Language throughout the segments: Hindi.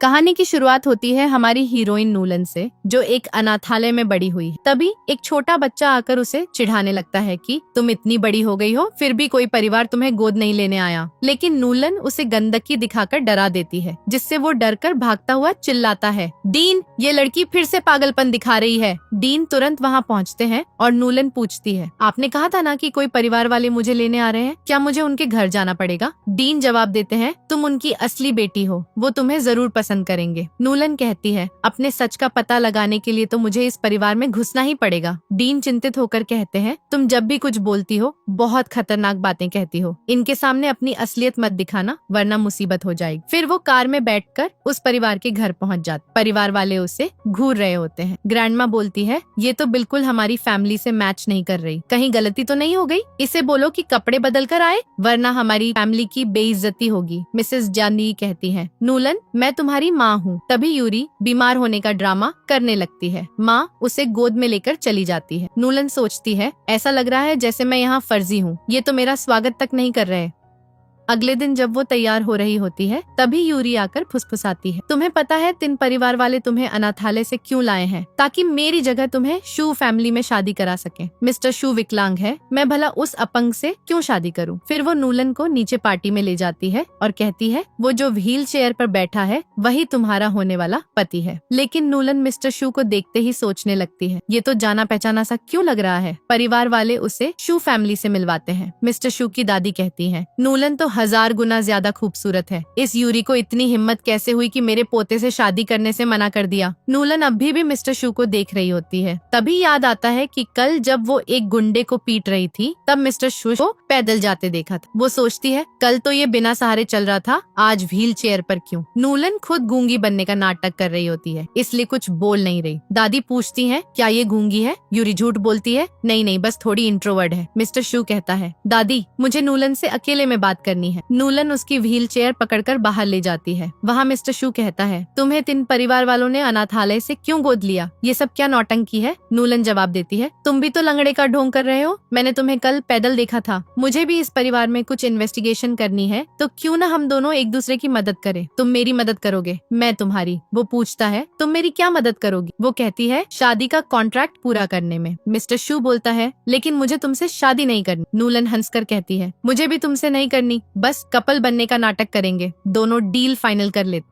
कहानी की शुरुआत होती है हमारी हीरोइन नूलन से, जो एक अनाथालय में बड़ी हुई है। तभी एक छोटा बच्चा आकर उसे चिढ़ाने लगता है कि तुम इतनी बड़ी हो गई हो, फिर भी कोई परिवार तुम्हें गोद नहीं लेने आया। लेकिन नूलन उसे गंदगी दिखाकर डरा देती है, जिससे वो डरकर भागता हुआ चिल्लाता है, डीन, ये लड़की फिर से पागलपन दिखा रही है। डीन तुरंत वहाँ पहुँचते हैं और नूलन पूछती है, आपने कहा था ना कि कोई परिवार वाले मुझे लेने आ रहे हैं, क्या मुझे उनके घर जाना पड़ेगा? डीन जवाब देते हैं, तुम उनकी असली बेटी हो, वो तुम्हें जरूर पसंद करेंगे। नूलन कहती है, अपने सच का पता लगाने के लिए तो मुझे इस परिवार में घुसना ही पड़ेगा। डीन चिंतित होकर कहते हैं, तुम जब भी कुछ बोलती हो बहुत खतरनाक बातें कहती हो, इनके सामने अपनी असलियत मत दिखाना वरना मुसीबत हो जाएगी। फिर वो कार में बैठकर उस परिवार के घर पहुंच जाते। परिवार वाले उसे घूर रहे होते हैं। ग्रैंडमा बोलती है, ये तो बिल्कुल हमारी फैमिली से मैच नहीं कर रही, कहीं गलती तो नहीं हो गई? इसे बोलो कि कपड़े बदल कर आए, वरना हमारी फैमिली की बेइज्जती होगी। मिसेस जानी कहती है, नूलन, मैं तुम्हारी माँ हूँ। तभी यूरी बीमार होने का ड्रामा करने लगती है। माँ उसे गोद में लेकर चली जाती है। नूलन सोचती है, ऐसा लग रहा है जैसे मैं यहाँ फर्जी हूँ, ये तो मेरा स्वागत तक नहीं कर रहे। अगले दिन जब वो तैयार हो रही होती है, तभी यूरी आकर फुसफुसाती है, तुम्हें पता है तिन परिवार वाले तुम्हें अनाथालय से क्यों लाए हैं? ताकि मेरी जगह तुम्हें शू फैमिली में शादी करा सके। मिस्टर शू विकलांग है, मैं भला उस अपंग से क्यों शादी करूं? फिर वो नूलन को नीचे पार्टी में ले जाती है और कहती है, वो जो व्हील चेयर पर बैठा है वही तुम्हारा होने वाला पति है। लेकिन नूलन मिस्टर शू को देखते ही सोचने लगती है, ये तो जाना पहचाना सा क्यों लग रहा है। परिवार वाले उसे शू फैमिली से मिलवाते हैं। मिस्टर शू की दादी कहती है, नूलन तो 1000 गुना ज्यादा खूबसूरत है। इस यूरी को इतनी हिम्मत कैसे हुई कि मेरे पोते से शादी करने से मना कर दिया? नूलन अभी भी मिस्टर शू को देख रही होती है। तभी याद आता है कि कल जब वो एक गुंडे को पीट रही थी, तब मिस्टर शू को पैदल जाते देखा था। वो सोचती है, कल तो ये बिना सहारे चल रहा था, आज व्हील चेयर पर क्यों? नूलन खुद गूंगी बनने का नाटक कर रही होती है, इसलिए कुछ बोल नहीं रही। दादी पूछती है, क्या ये गूंगी है? यूरी झूठ बोलती है, नहीं नहीं, बस थोड़ी इंट्रोवर्ट है। मिस्टर शू कहता है, दादी, मुझे नूलन से अकेले में बात करनी है। नूलन उसकी व्हील चेयर पकड़कर बाहर ले जाती है। वहाँ मिस्टर शू कहता है, तुम्हें तिन परिवार वालों ने अनाथालय से क्यों गोद लिया? ये सब क्या नौटंकी है? नूलन जवाब देती है, तुम भी तो लंगड़े का ढोंग कर रहे हो। मैंने तुम्हें कल पैदल देखा था। मुझे भी इस परिवार में कुछ इन्वेस्टिगेशन करनी है, तो क्यों न हम दोनों एक दूसरे की मदद करें। तुम मेरी मदद करोगे, मैं तुम्हारी। वो पूछता है, तुम मेरी क्या मदद करोगी? वो कहती है, शादी का कॉन्ट्रैक्ट पूरा करने में। मिस्टर शू बोलता है, लेकिन मुझे तुमसे शादी नहीं करनी। नूलन हंसकर कहती है, मुझे भी तुमसे नहीं करनी, बस कपल बनने का नाटक करेंगे, दोनों डील फाइनल कर लेते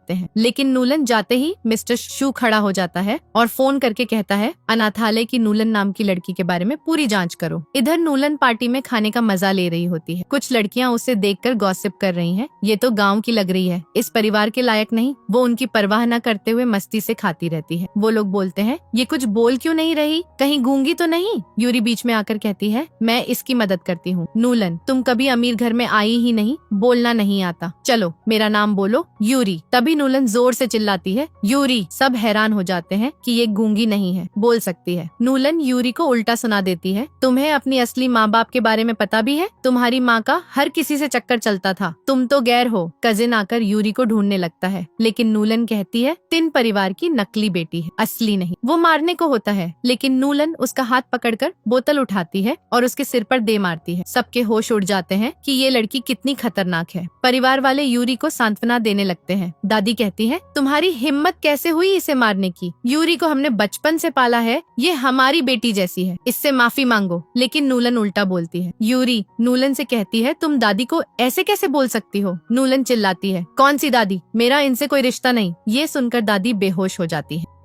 हैं। लेकिन नूलन जाते ही मिस्टर शू खड़ा हो जाता है और फोन करके कहता है, अनाथालय की नूलन नाम की लड़की के बारे में पूरी जांच करो। इधर नूलन पार्टी में खाने का मजा ले रही होती है। कुछ लड़कियां उसे देखकर गॉसिप कर रही हैं, ये तो गांव की लग रही है, इस परिवार के लायक नहीं। वो उनकी परवाह न करते हुए मस्ती से खाती रहती है। वो लोग बोलते हैं, ये कुछ बोल क्यों नहीं रही, कहीं गूंगी तो नहीं? यूरी बीच में आकर कहती है, मैं इसकी मदद करती हूँ। नूलन, तुम कभी अमीर घर में आई ही नहीं, बोलना नहीं आता, चलो मेरा नाम बोलो, यूरी। तभी नूलन जोर से चिल्लाती है, यूरी। सब हैरान हो जाते हैं कि ये गूंगी नहीं है, बोल सकती है। नूलन यूरी को उल्टा सुना देती है, तुम्हें अपनी असली माँ बाप के बारे में पता भी है? तुम्हारी माँ का हर किसी से चक्कर चलता था, तुम तो गैर हो। कजिन आकर यूरी को ढूंढने लगता है, लेकिन नूलन कहती है, तिन परिवार की नकली बेटी है, असली नहीं। वो मारने को होता है, लेकिन नूलन उसका हाथ पकड़कर बोतल उठाती है और उसके सिर पर दे मारती है। सबके होश उड़ जाते हैं कि ये लड़की कितनी खतरनाक है। परिवार वाले यूरी को सांत्वना देने लगते हैं। दादी कहती है, तुम्हारी हिम्मत कैसे हुई इसे मारने की? यूरी को हमने बचपन से पाला है, ये हमारी बेटी जैसी है, इससे माफी मांगो। लेकिन नूलन उल्टा बोलती है। यूरी नूलन से कहती है, तुम दादी को ऐसे कैसे बोल सकती हो? नूलन चिल्लाती है, कौन सी दादी? मेरा इनसे कोई रिश्ता नहीं। ये सुनकर दादी बेहोश हो जाती है।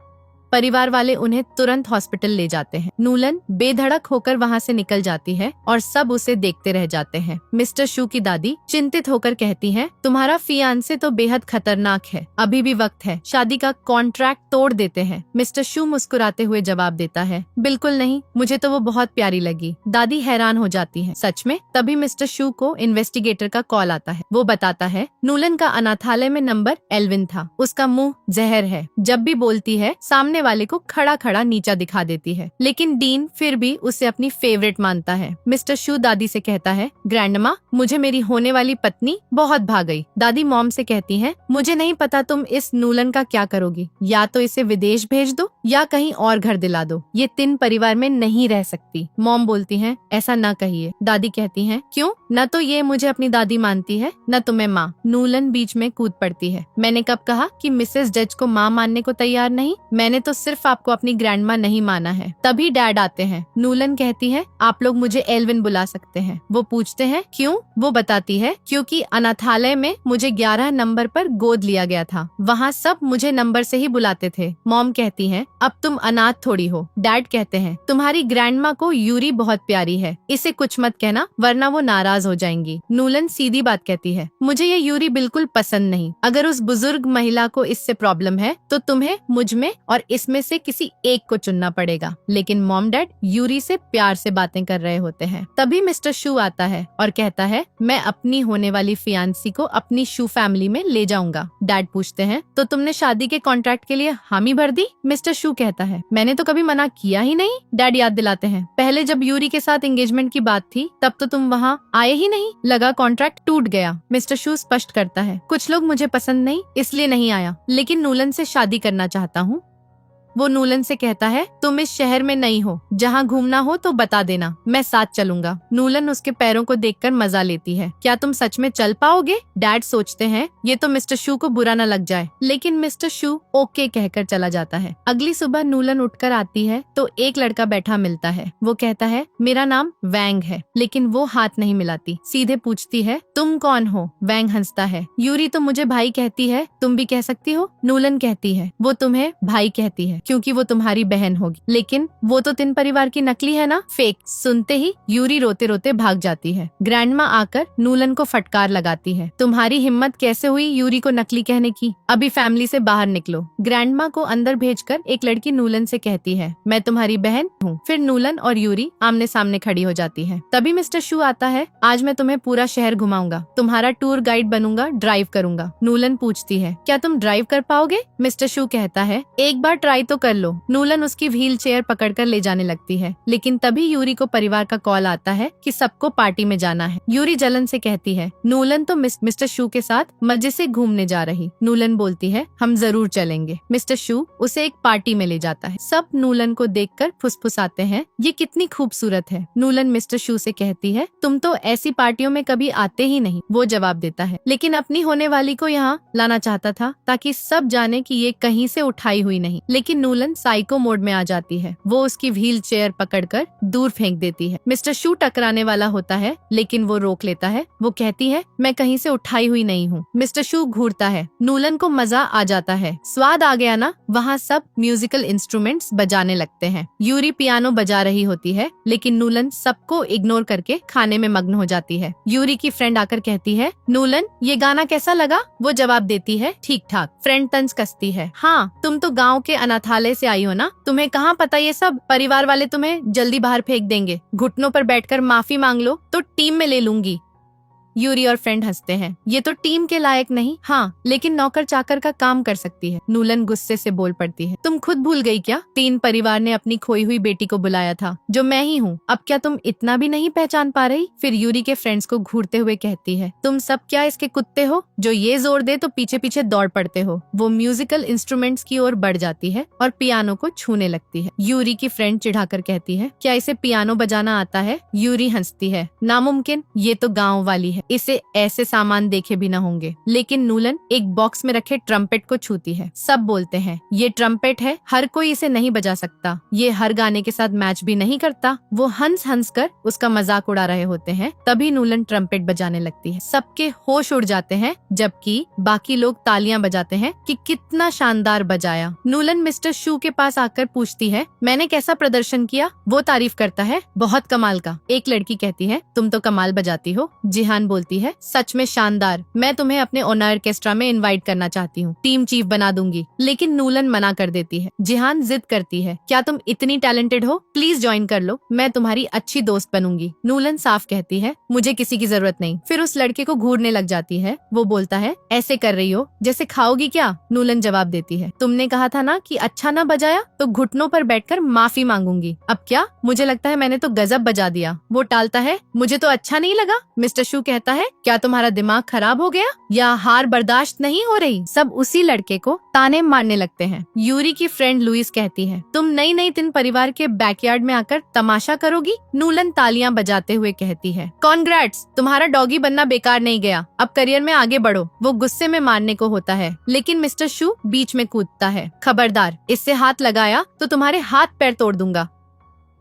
परिवार वाले उन्हें तुरंत हॉस्पिटल ले जाते हैं। नूलन बेधड़क होकर वहाँ से निकल जाती है और सब उसे देखते रह जाते हैं। मिस्टर शू की दादी चिंतित होकर कहती हैं, तुम्हारा फियांसे तो बेहद खतरनाक है, अभी भी वक्त है, शादी का कॉन्ट्रैक्ट तोड़ देते हैं। मिस्टर शू मुस्कुराते हुए जवाब देता है, बिल्कुल नहीं, मुझे तो वो बहुत प्यारी लगी। दादी हैरान हो जाती है, सच में? तभी मिस्टर शू को इन्वेस्टिगेटर का कॉल आता है। वो बताता है, नूलन का अनाथालय में नंबर एल्विन था, उसका मुंह जहर है, जब भी बोलती है सामने वाले को खड़ा खड़ा नीचा दिखा देती है, लेकिन डीन फिर भी उसे अपनी फेवरेट मानता है। मिस्टर शू दादी से कहता है, ग्रैंडमा, मुझे मेरी होने वाली पत्नी बहुत भा गई। दादी मॉम से कहती है, मुझे नहीं पता तुम इस नूलन का क्या करोगी, या तो इसे विदेश भेज दो या कहीं और घर दिला दो, ये तीन परिवार में नहीं रह सकती। मॉम बोलती है, ऐसा न कहिए। दादी कहती है, क्यों? न तो ये मुझे अपनी दादी मानती है, न तुम्हें माँ। नूलन बीच में कूद पड़ती है, मैंने कब कहा कि मिसेस जज को माँ मानने को तैयार नहीं? मैंने तो सिर्फ आपको अपनी ग्रैंडमा नहीं माना है। तभी डैड आते हैं। नूलन कहती है, आप लोग मुझे एल्विन बुला सकते हैं। वो पूछते हैं, क्यों? वो बताती है, क्योंकि अनाथालय में मुझे 11 नंबर पर गोद लिया गया था, वहाँ सब मुझे नंबर से ही बुलाते थे। मॉम कहती है, अब तुम अनाथ थोड़ी हो। डैड कहते हैं, तुम्हारी ग्रैंडमा को यूरी बहुत प्यारी है, इसे कुछ मत कहना वरना वो नाराज हो जाएंगी। नूलन सीधी बात कहती है, मुझे ये यूरी बिल्कुल पसंद नहीं। अगर उस बुजुर्ग महिला को इससे प्रॉब्लम है तो तुम्हें मुझ में और इसमें से किसी एक को चुनना पड़ेगा। लेकिन मॉम डैड यूरी से प्यार से बातें कर रहे होते हैं। तभी मिस्टर शू आता है और कहता है, मैं अपनी होने वाली फियांसी को अपनी शू फैमिली में ले जाऊंगा। डैड पूछते हैं, तो तुमने शादी के कॉन्ट्रैक्ट के लिए हामी भर दी? मिस्टर शू कहता है, मैंने तो कभी मना किया ही नहीं। डैड याद दिलाते हैं, पहले जब यूरी के साथ एंगेजमेंट की बात थी तब तो तुम वहाँ आए ही नहीं, लगा कॉन्ट्रैक्ट टूट गया। मिस्टर शू स्पष्ट करता है, कुछ लोग मुझे पसंद नहीं इसलिए नहीं आया, लेकिन नूलन से शादी करना चाहता हूँ। वो नूलन से कहता है, तुम इस शहर में नहीं हो, जहाँ घूमना हो तो बता देना, मैं साथ चलूंगा। नूलन उसके पैरों को देखकर मजा लेती है। क्या तुम सच में चल पाओगे? डैड सोचते हैं ये तो मिस्टर शू को बुरा न लग जाए, लेकिन मिस्टर शू ओके कहकर चला जाता है। अगली सुबह नूलन उठकर आती है तो एक लड़का बैठा मिलता है। वो कहता है, मेरा नाम वैंग है, लेकिन वो हाथ नहीं मिलाती, सीधे पूछती है, तुम कौन हो? वैंग हंसता है, यूरी तो मुझे भाई कहती है, तुम भी कह सकती हो। नूलन कहती है, वो तुम्हें भाई कहती है क्योंकि वो तुम्हारी बहन होगी, लेकिन वो तो तीन परिवार की नकली है ना, फेक। सुनते ही यूरी रोते रोते भाग जाती है। ग्रैंडमा आकर नूलन को फटकार लगाती है, तुम्हारी हिम्मत कैसे हुई यूरी को नकली कहने की? अभी फैमिली से बाहर निकलो। ग्रैंडमा को अंदर भेजकर एक लड़की नूलन से कहती है, मैं तुम्हारी बहन हूँ। फिर नूलन और यूरी आमने सामने खड़ी हो जाती है। तभी मिस्टर शू आता है, आज मैं तुम्हें पूरा शहर घुमाऊंगा, तुम्हारा टूर गाइड बनूंगा, ड्राइव करूंगा। नूलन पूछती है, क्या तुम ड्राइव कर पाओगे? मिस्टर शू कहता है, एक बार ट्राई तो कर लो। नूलन उसकी व्हील चेयर पकड़कर ले जाने लगती है, लेकिन तभी यूरी को परिवार का कॉल आता है कि सबको पार्टी में जाना है। यूरी जलन से कहती है, नूलन तो मिस्टर शू के साथ मजे से घूमने जा रही। नूलन बोलती है, हम जरूर चलेंगे। मिस्टर शू उसे एक पार्टी में ले जाता है। सब नूलन को देखकर फुसफुसाते हैं, ये कितनी खूबसूरत है। नूलन मिस्टर शू से कहती है, तुम तो ऐसी पार्टियों में कभी आते ही नहीं। वो जवाब देता है, लेकिन अपनी होने वाली को यहाँ लाना चाहता था ताकि सब जाने कि ये कहीं से उठाई हुई नहीं। लेकिन नूलन साइको मोड में आ जाती है। वो उसकी व्हील चेयर पकड़कर दूर फेंक देती है। मिस्टर शू टकराने वाला होता है, लेकिन वो रोक लेता है। वो कहती है, मैं कहीं से उठाई हुई नहीं हूँ। मिस्टर शू घूरता है। नूलन को मजा आ जाता है, स्वाद आ गया ना। वहाँ सब म्यूजिकल इंस्ट्रूमेंट्स बजाने लगते हैं। यूरी पियानो बजा रही होती है, लेकिन नूलन सबको इग्नोर करके खाने में मग्न हो जाती है। यूरी की फ्रेंड आकर कहती है, नूलन ये गाना कैसा लगा? वो जवाब देती है, ठीक ठाक। फ्रेंड तंज कसती है, हाँ तुम तो गाँव के अनाथालय से आई हो ना, तुम्हें कहाँ पता ये सब? परिवार वाले तुम्हें जल्दी बाहर फेंक देंगे, घुटनों पर बैठकर माफी मांग लो तो टीम में ले लूंगी। यूरी और फ्रेंड हंसते हैं, ये तो टीम के लायक नहीं, हाँ लेकिन नौकर चाकर का काम कर सकती है। नूलन गुस्से से बोल पड़ती है, तुम खुद भूल गई क्या? तीन परिवार ने अपनी खोई हुई बेटी को बुलाया था, जो मैं ही हूँ। अब क्या तुम इतना भी नहीं पहचान पा रही? फिर यूरी के फ्रेंड्स को घूरते हुए कहती है, तुम सब क्या इसके कुत्ते हो जो ये जोर दे तो पीछे पीछे दौड़ पड़ते हो। वो म्यूजिकल इंस्ट्रूमेंट्स की ओर बढ़ जाती है और पियानो को छूने लगती है। यूरी की फ्रेंड चिढ़ाकर कहती है, क्या इसे पियानो बजाना आता है? यूरी हंसती है, नामुमकिन, ये तो गाँव वाली है, इसे ऐसे सामान देखे भी न होंगे। लेकिन नूलन एक बॉक्स में रखे ट्रम्पेट को छूती है। सब बोलते हैं, ये ट्रम्पेट है, हर कोई इसे नहीं बजा सकता, ये हर गाने के साथ मैच भी नहीं करता। वो हंस हंस कर उसका मजाक उड़ा रहे होते हैं। तभी नूलन ट्रम्पेट बजाने लगती है। सबके होश उड़ जाते हैं, जबकि बाकी लोग तालियां बजाते हैं कि कितना शानदार बजाया। नूलन मिस्टर शू के पास आकर पूछती है, मैंने कैसा प्रदर्शन किया? वो तारीफ करता है, बहुत कमाल का। एक लड़की कहती है, तुम तो कमाल बजाती हो। जिहान बोलती है, सच में शानदार, मैं तुम्हें अपने ओनर ऑर्केस्ट्रा में इनवाइट करना चाहती हूँ, टीम चीफ बना दूंगी। लेकिन नूलन मना कर देती है। जिहान जिद करती है, क्या तुम इतनी टैलेंटेड हो, प्लीज ज्वाइन कर लो, मैं तुम्हारी अच्छी दोस्त बनूंगी। नूलन साफ कहती है, मुझे किसी की जरूरत नहीं। फिर उस लड़के को घूरने लग जाती है। वो बोलता है, ऐसे कर रही हो जैसे खाओगी क्या? नूलन जवाब देती है, तुमने कहा था ना कि अच्छा ना बजाया तो घुटनों पर बैठकर माफी मांगूंगी। अब क्या? मुझे लगता है मैंने तो गजब बजा दिया। वो टालता है, मुझे तो अच्छा नहीं लगा। मिस्टर शू कहता है, क्या तुम्हारा दिमाग खराब हो गया या हार बर्दाश्त नहीं हो रही? सब उसी लड़के को ताने मारने लगते हैं। यूरी की फ्रेंड लुइस कहती है, तुम नई नई तीन परिवार के बैकयार्ड में आकर तमाशा करोगी? नूलन तालियां बजाते हुए कहती है, कॉन्ग्रेट्स, तुम्हारा डॉगी बनना बेकार नहीं गया, अब करियर में आगे बढ़ो। वो गुस्से में मारने को होता है, लेकिन मिस्टर शू बीच में कूदता है, खबरदार, इससे हाथ लगाया तो तुम्हारे हाथ पैर तोड़ दूंगा।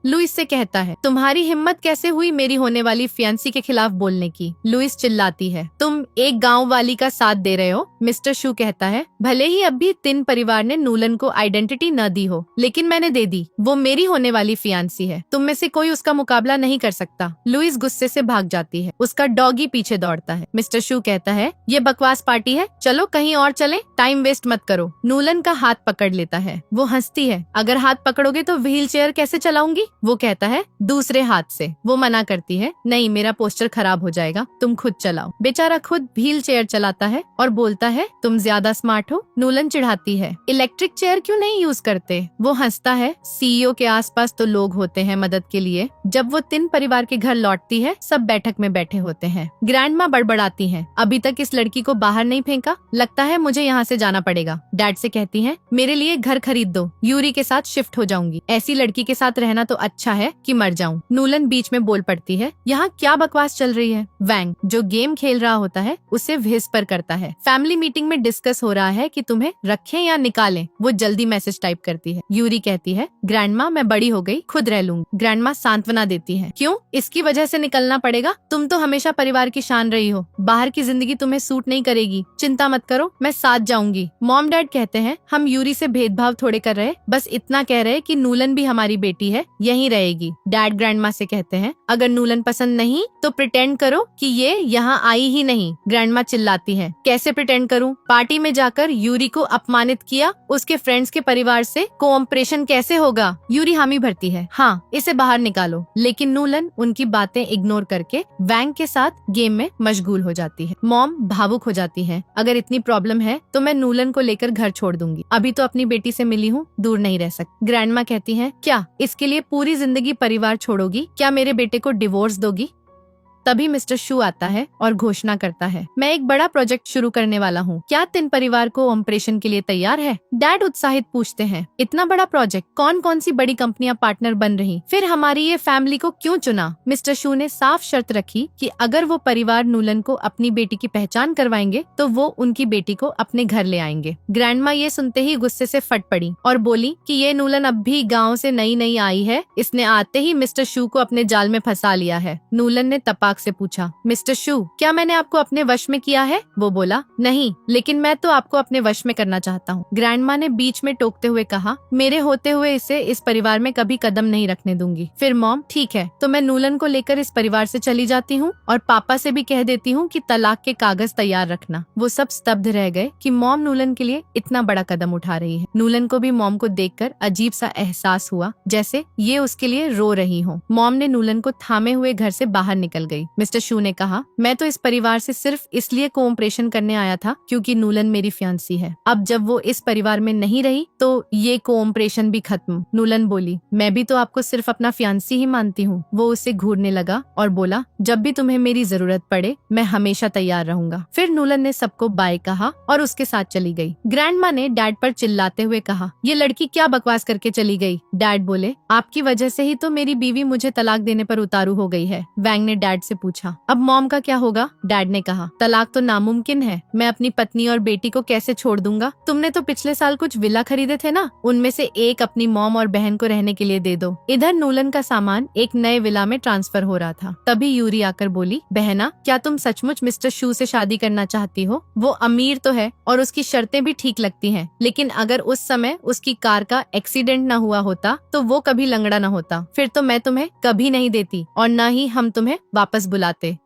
लुइस से कहता है, तुम्हारी हिम्मत कैसे हुई मेरी होने वाली फियांसी के खिलाफ बोलने की? लुइस चिल्लाती है, तुम एक गांव वाली का साथ दे रहे हो। मिस्टर शू कहता है, भले ही अब भी तिन परिवार ने नूलन को आइडेंटिटी न दी हो, लेकिन मैंने दे दी। वो मेरी होने वाली फियांसी है, तुम में से कोई उसका मुकाबला नहीं कर सकता। लुइस गुस्से से भाग जाती है। उसका डॉगी पीछे दौड़ता है। मिस्टर शू कहता है, ये बकवास पार्टी है, चलो कहीं और चले, टाइम वेस्ट मत करो। नूलन का हाथ पकड़ लेता है। वो हंसती है, अगर हाथ पकड़ोगे तो व्हील चेयर कैसे चलाऊंगी? वो कहता है, दूसरे हाथ से। वो मना करती है, नहीं, मेरा पोस्टर खराब हो जाएगा, तुम खुद चलाओ। बेचारा खुद व्हील चेयर चलाता है और बोलता है, तुम ज्यादा स्मार्ट हो। नूलन चिढ़ाती है, इलेक्ट्रिक चेयर क्यों नहीं यूज करते? वो हंसता है, सीईओ के आसपास तो लोग होते हैं मदद के लिए। जब वो तिन परिवार के घर लौटती है, सब बैठक में बैठे होते हैं। ग्रैंड माँ बड़बड़ाती है, अभी तक इस लड़की को बाहर नहीं फेंका, लगता है मुझे यहाँ से जाना पड़ेगा। डैड से कहती है, मेरे लिए घर खरीद दो, यूरी के साथ शिफ्ट हो जाऊंगी, ऐसी लड़की के साथ रहना तो अच्छा है कि मर जाऊं। नूलन बीच में बोल पड़ती है, यहाँ क्या बकवास चल रही है? वैंग, जो गेम खेल रहा होता है, उसे व्हिस्पर करता है, फैमिली मीटिंग में डिस्कस हो रहा है कि तुम्हें रखें या निकालें। वो जल्दी मैसेज टाइप करती है। यूरी कहती है, ग्रैंडमा, मैं बड़ी हो गई, खुद रह लूंगी। ग्रैंडमा सांत्वना देती है, क्यों, इसकी वजह से निकलना पड़ेगा? तुम तो हमेशा परिवार की शान रही हो, बाहर की जिंदगी तुम्हें सूट नहीं करेगी, चिंता मत करो, मैं साथ जाऊंगी। मॉम डैड कहते हैं, हम यूरी से भेदभाव थोड़े कर रहे, बस इतना कह रहे कि नूलन भी हमारी बेटी है, यहीं रहेगी। डैड ग्रैंडमा से कहते हैं, अगर नूलन पसंद नहीं तो प्रिटेंड करो कि ये यहाँ आई ही नहीं। ग्रैंडमा चिल्लाती है, कैसे प्रिटेंड करूँ? पार्टी में जाकर यूरी को अपमानित किया, उसके फ्रेंड्स के परिवार से कोऑपरेशन कैसे होगा? यूरी हामी भरती है, हाँ, इसे बाहर निकालो। लेकिन नूलन उनकी बातें इग्नोर करके वैंग के साथ गेम में मशगूल हो जाती है। मॉम भावुक हो जाती है, अगर इतनी प्रॉब्लम है तो मैं नूलन को लेकर घर छोड़ दूंगी, अभी तो अपनी बेटी से मिली हूँ, दूर नहीं रह सकती। ग्रैंडमा कहती है, क्या इसके लिए पूरी जिंदगी परिवार छोड़ोगी? क्या मेरे बेटे को डिवोर्स दोगी? तभी मिस्टर शू आता है और घोषणा करता है, मैं एक बड़ा प्रोजेक्ट शुरू करने वाला हूँ, क्या तिन परिवार को ऑपरेशन के लिए तैयार है? डैड उत्साहित पूछते हैं, इतना बड़ा प्रोजेक्ट, कौन कौन सी बड़ी कंपनियां पार्टनर बन रही, फिर हमारी ये फैमिली को क्यों चुना? मिस्टर शू ने साफ शर्त रखी कि अगर वो परिवार नूलन को अपनी बेटी की पहचान करवाएंगे तो वो उनकी बेटी को अपने घर ले आएंगे। ग्रैंडमा ये सुनते ही गुस्से से फट पड़ी और बोली कि ये नूलन अब भी गाँव से नई नई आई है, इसने आते ही मिस्टर शू को अपने जाल में फंसा लिया है। नूलन ने तपाक से पूछा, मिस्टर शू, क्या मैंने आपको अपने वश में किया है? वो बोला, नहीं, लेकिन मैं तो आपको अपने वश में करना चाहता हूँ। ग्रैंडमा ने बीच में टोकते हुए कहा, मेरे होते हुए इसे इस परिवार में कभी कदम नहीं रखने दूंगी। फिर मॉम, ठीक है, तो मैं नूलन को लेकर इस परिवार से चली जाती हूँ और पापा से भी कह देती हूँ कि तलाक के कागज तैयार रखना। वो सब स्तब्ध रह गए कि मॉम नूलन के लिए इतना बड़ा कदम उठा रही है। नूलन को भी मॉम को देखकर अजीब सा एहसास हुआ, जैसे ये उसके लिए रो रही हो। मॉम ने नूलन को थामे हुए घर से बाहर निकल गई। मिस्टर शू ने कहा, मैं तो इस परिवार से सिर्फ इसलिए कोऑपरेशन करने आया था क्योंकि नूलन मेरी फियांसी है। अब जब वो इस परिवार में नहीं रही तो ये कोऑपरेशन भी खत्म। नूलन बोली, मैं भी तो आपको सिर्फ अपना फियांसी ही मानती हूँ। वो उसे घूरने लगा और बोला, जब भी तुम्हें मेरी जरूरत पड़े मैं हमेशा तैयार रहूंगा। फिर नूलन ने सबको बाय कहा और उसके साथ चली गई। ग्रैंडमा ने डैड पर चिल्लाते हुए कहा, ये लड़की क्या बकवास करके चली गई? डैड बोले, आपकी वजह से ही तो मेरी बीवी मुझे तलाक देने पर उतारू हो गई है। वैंग ने डैड से पूछा, अब मॉम का क्या होगा? डैड ने कहा, तलाक तो नामुमकिन है, मैं अपनी पत्नी और बेटी को कैसे छोड़ दूंगा? तुमने तो पिछले साल कुछ विला खरीदे थे ना, उनमें से एक अपनी मॉम और बहन को रहने के लिए दे दो। इधर नूलन का सामान एक नए विला में ट्रांसफर हो रहा था। तभी यूरी आकर बोली, बहना, क्या तुम सचमुच मिस्टर शू से शादी करना चाहती हो? वो अमीर तो है और उसकी शर्तें भी ठीक लगती हैं, लेकिन अगर उस समय उसकी कार का एक्सीडेंट न हुआ होता तो वो कभी लंगड़ा न होता, फिर तो मैं तुम्हें कभी नहीं देती और न ही हम तुम्हें वापस बुलाते।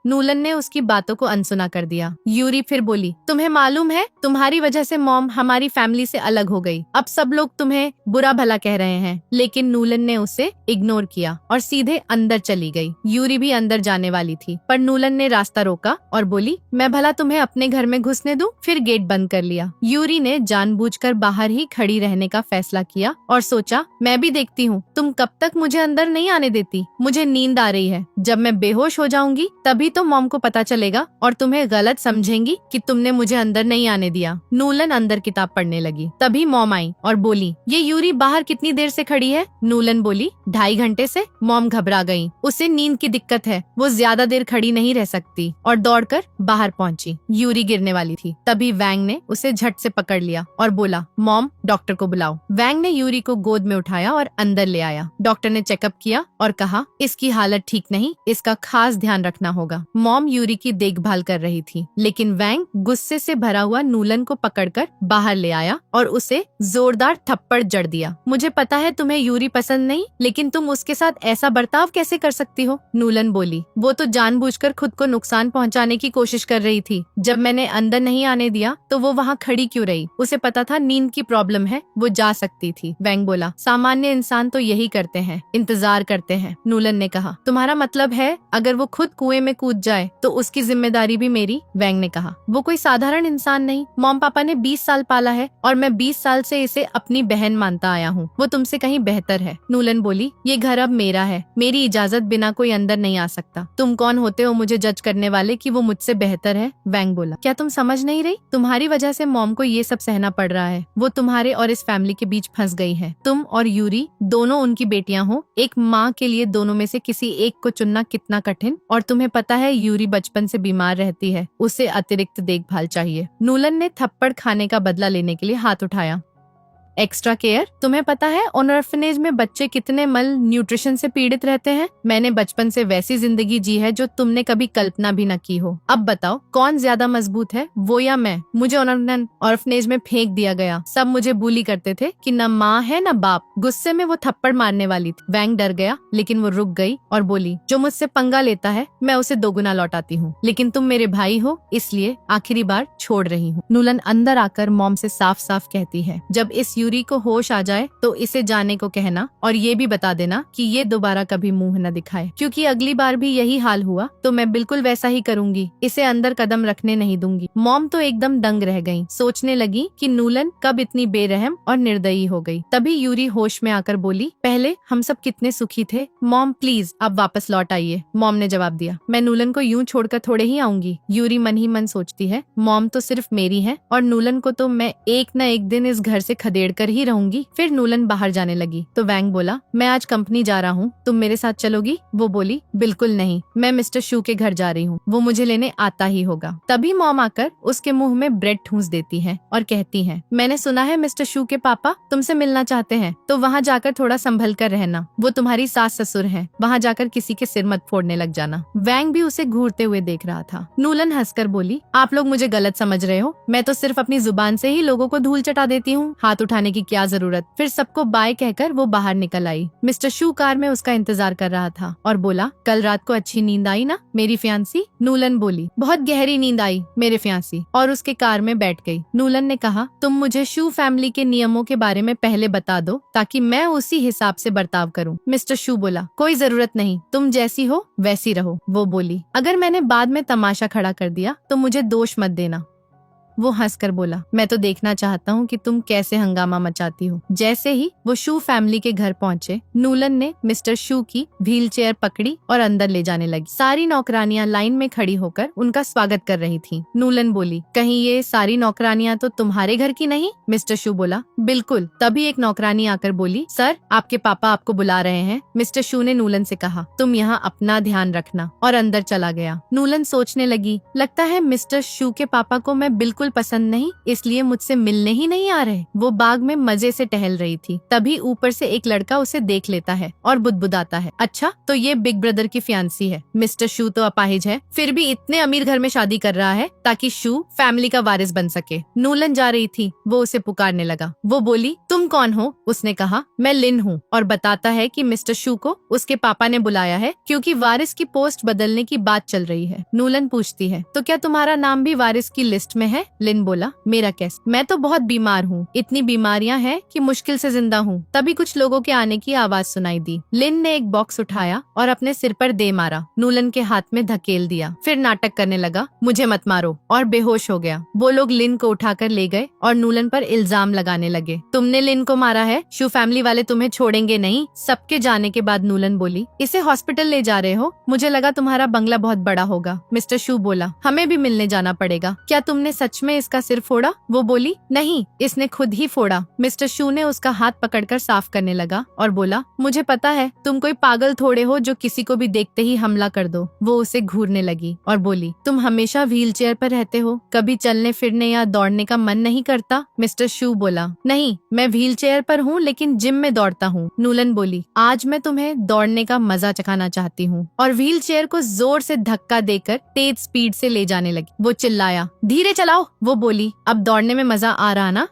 नूलन ने उसकी बातों को अनसुना कर दिया। यूरी फिर बोली, तुम्हें मालूम है तुम्हारी वजह से मॉम हमारी फैमिली से अलग हो गई। अब सब लोग तुम्हें बुरा भला कह रहे हैं। लेकिन नूलन ने उसे इग्नोर किया और सीधे अंदर चली गई। यूरी भी अंदर जाने वाली थी, पर नूलन ने रास्ता रोका और बोली, मैं भला तुम्हें अपने घर में घुसने दूं? फिर गेट बंद कर लिया। यूरी ने जानबूझकर बाहर ही खड़ी रहने का फैसला किया और सोचा, मैं भी देखती हूँ तुम कब तक मुझे अंदर नहीं आने देती। मुझे नींद आ रही है। जब मैं बेहोश हो जाऊंगी तभी तो मॉम को पता चलेगा और तुम्हें गलत समझेंगी कि तुमने मुझे अंदर नहीं आने दिया। नूलन अंदर किताब पढ़ने लगी। तभी मॉम आई और बोली, ये यूरी बाहर कितनी देर से खड़ी है? नूलन बोली, 2.5 घंटे से। मॉम घबरा गई। उसे नींद की दिक्कत है, वो ज्यादा देर खड़ी नहीं रह सकती और दौड़कर बाहर पहुंची। यूरी गिरने वाली थी। तभी वैंग ने उसे झट से पकड़ लिया और बोला, मॉम डॉक्टर को बुलाओ। वैंग ने यूरी को गोद में उठाया और अंदर ले आया। डॉक्टर ने चेकअप किया और कहा, इसकी हालत ठीक नहीं, इसका खास ध्यान रखना होगा। मॉम यूरी की देखभाल कर रही थी, लेकिन वैंग गुस्से से भरा हुआ नूलन को पकड़कर बाहर ले आया और उसे जोरदार थप्पड़ जड़ दिया। मुझे पता है तुम्हें यूरी पसंद नहीं, लेकिन तुम उसके साथ ऐसा बर्ताव कैसे कर सकती हो? नूलन बोली, वो तो जानबूझकर खुद को नुकसान पहुंचाने की कोशिश कर रही थी। जब मैंने अंदर नहीं आने दिया तो वो वहाँ खड़ी क्यों रही? उसे पता था नींद की प्रॉब्लम है, वो जा सकती थी। वैंग बोला, सामान्य इंसान तो यही करते हैं, इंतजार करते हैं। नूलन ने कहा, तुम्हारा मतलब है अगर वो खुद कुएं में कूद जाए तो उसकी जिम्मेदारी भी मेरी? वैंग ने कहा, वो कोई साधारण इंसान नहीं। मॉम पापा ने 20 साल पाला है और मैं 20 साल से इसे अपनी बहन मानता आया हूँ। वो तुमसे कहीं बेहतर है। नूलन बोली, ये घर अब मेरा है, मेरी इजाजत बिना कोई अंदर नहीं आ सकता। तुम कौन होते हो मुझे जज करने वाले कि वो मुझसे बेहतर है? वैंग बोला, क्या तुम समझ नहीं रही? तुम्हारी वजह से मॉम को ये सब सहना पड़ रहा है। वो तुम्हारे और इस फैमिली के बीच फंस गई है। तुम और यूरी दोनों उनकी बेटियां हो। एक माँ के लिए दोनों में से किसी एक को चुनना कितना कठिन। और तुम्हें पता है यूरी बचपन से बीमार रहती है, उसे अतिरिक्त देखभाल चाहिए। नूलन ने थप्पड़ खाने का बदला लेने के लिए हाथ उठाया। Extra care? तुम्हें पता है ऑर्फनेज में बच्चे कितने मल न्यूट्रिशन से पीड़ित रहते हैं? मैंने बचपन से वैसी जिंदगी जी है जो तुमने कभी कल्पना भी न की हो। अब बताओ कौन ज्यादा मजबूत है, वो या मैं? मुझे ऑर्फनेज में फेंक दिया गया। सब मुझे बुली करते थे कि न माँ है न बाप। गुस्से में वो थप्पड़ मारने वाली थी। वैंग डर गया, लेकिन वो रुक गई और बोली, जो मुझसे पंगा लेता है मैं उसे दोगुना लौटाती हूँ, लेकिन तुम मेरे भाई हो इसलिए आखिरी बार छोड़ रही हूँ। नूलन अंदर आकर मॉम से साफ साफ कहती है, जब इस यूरी को होश आ जाए तो इसे जाने को कहना और ये भी बता देना कि ये दोबारा कभी मुंह न दिखाए, क्योंकि अगली बार भी यही हाल हुआ तो मैं बिल्कुल वैसा ही करूंगी। इसे अंदर कदम रखने नहीं दूंगी। मॉम तो एकदम दंग रह गई। सोचने लगी कि नूलन कब इतनी बेरहम और निर्दयी हो गई। तभी यूरी होश में आकर बोली, पहले हम सब कितने सुखी थे। मॉम प्लीज अब वापस लौट आइए। मॉम ने जवाब दिया, मैं नूलन को यूं छोड़कर थोड़े ही आऊंगी। यूरी मन ही मन सोचती है, मॉम तो सिर्फ मेरी है और नूलन को तो मैं एक न एक दिन इस घर से खदेड़ कर ही रहूंगी। फिर नूलन बाहर जाने लगी तो वैंग बोला, मैं आज कंपनी जा रहा हूँ, तुम मेरे साथ चलोगी? वो बोली, बिल्कुल नहीं, मैं मिस्टर शू के घर जा रही हूँ, वो मुझे लेने आता ही होगा। तभी मॉम आकर उसके मुंह में ब्रेड ठूंस देती है और कहती है, मैंने सुना है मिस्टर शू के पापा तुमसे मिलना चाहते हैं, तो वहाँ जाकर थोड़ा संभल कर रहना। वो तुम्हारी सास ससुर हैं, वहाँ जाकर किसी के सिर मत फोड़ने लग जाना। वैंग भी उसे घूरते हुए देख रहा था। नूलन हंसकर बोली, आप लोग मुझे गलत समझ रहे हो, मैं तो सिर्फ अपनी जुबान से ही लोगों को धूल चटा देती हूँ, हाथ उठाने की क्या जरूरत। फिर सबको बाय कहकर वो बाहर निकल आई। मिस्टर शू कार में उसका इंतजार कर रहा था और बोला, कल रात को अच्छी नींद आई ना मेरी फियांसी? नूलन बोली, बहुत गहरी नींद आई मेरे फियांसी, और उसके कार में बैठ गई। नूलन ने कहा, तुम मुझे शू फैमिली के नियमों के बारे में पहले बता दो ताकि मैं उसी हिसाब से बर्ताव करूं। मिस्टर शू बोला, कोई जरूरत नहीं, तुम जैसी हो वैसी रहो। वो बोली, अगर मैंने बाद में तमाशा खड़ा कर दिया तो मुझे दोष मत देना। वो हंसकर बोला, मैं तो देखना चाहता हूँ कि तुम कैसे हंगामा मचाती हो। जैसे ही वो शू फैमिली के घर पहुँचे, नूलन ने मिस्टर शू की व्हील चेयर पकड़ी और अंदर ले जाने लगी। सारी नौकरानियां लाइन में खड़ी होकर उनका स्वागत कर रही थीं। नूलन बोली, कहीं ये सारी नौकरानियां तो तुम्हारे घर की नहीं? मिस्टर शू बोला, बिल्कुल। तभी एक नौकरानी आकर बोली, सर आपके पापा आपको बुला रहे हैं। मिस्टर शू ने नूलन से कहा, तुम यहाँ अपना ध्यान रखना, और अंदर चला गया। नूलन सोचने लगी, लगता है मिस्टर शू के पापा को मैं बिल्कुल बिल्कुल पसंद नहीं, इसलिए मुझसे मिलने ही नहीं आ रहे। वो बाग में मजे से टहल रही थी, तभी ऊपर से एक लड़का उसे देख लेता है और बुदबुदाता है, अच्छा तो ये बिग ब्रदर की फियांसी है। मिस्टर शू तो अपाहिज है, फिर भी इतने अमीर घर में शादी कर रहा है ताकि शू फैमिली का वारिस बन सके। नूलन जा रही थी, वो उसे पुकारने लगा। वो बोली, तुम कौन हो? उसने कहा, मैं लिन हूँ, और बताता है कि मिस्टर शू को उसके पापा ने बुलाया है क्योंकि वारिस की पोस्ट बदलने की बात चल रही है। नूलन पूछती है, तो क्या तुम्हारा नाम भी वारिस की लिस्ट में है? लिन बोला, मेरा कैसे, मैं तो बहुत बीमार हूँ, इतनी बीमारियां हैं कि मुश्किल से जिंदा हूँ। तभी कुछ लोगों के आने की आवाज सुनाई दी। लिन ने एक बॉक्स उठाया और अपने सिर पर दे मारा, नूलन के हाथ में धकेल दिया, फिर नाटक करने लगा, मुझे मत मारो, और बेहोश हो गया। वो लोग लिन को उठाकर ले गए और नूलन पर इल्जाम लगाने लगे, तुमने लिन को मारा है, शू फैमिली वाले तुम्हें छोड़ेंगे नहीं। सबके जाने के बाद नूलन बोली, इसे हॉस्पिटल ले जा रहे हो? मुझे लगा तुम्हारा बंगला बहुत बड़ा होगा। मिस्टर शू बोला, हमें भी मिलने जाना पड़ेगा। क्या तुमने सच में इसका सिर फोड़ा? वो बोली, नहीं, इसने खुद ही फोड़ा। मिस्टर शू ने उसका हाथ पकड़कर साफ करने लगा और बोला, मुझे पता है तुम कोई पागल थोड़े हो जो किसी को भी देखते ही हमला कर दो। वो उसे घूरने लगी और बोली, तुम हमेशा व्हील चेयर पर रहते हो, कभी चलने फिरने या दौड़ने का मन नहीं करता? मिस्टर शू बोला, नहीं, मैं व्हील चेयर पर हूँ लेकिन जिम में दौड़ता हूँ। नूलन बोली, आज मैं तुम्हें दौड़ने का मजा चखाना चाहती हूँ, और व्हील चेयर को जोर से धक्का देकर तेज स्पीड से ले जाने लगी। वो चिल्लाया, धीरे चलाओ। वो बोली, अब दौड़ने में मजा आ रहा ना?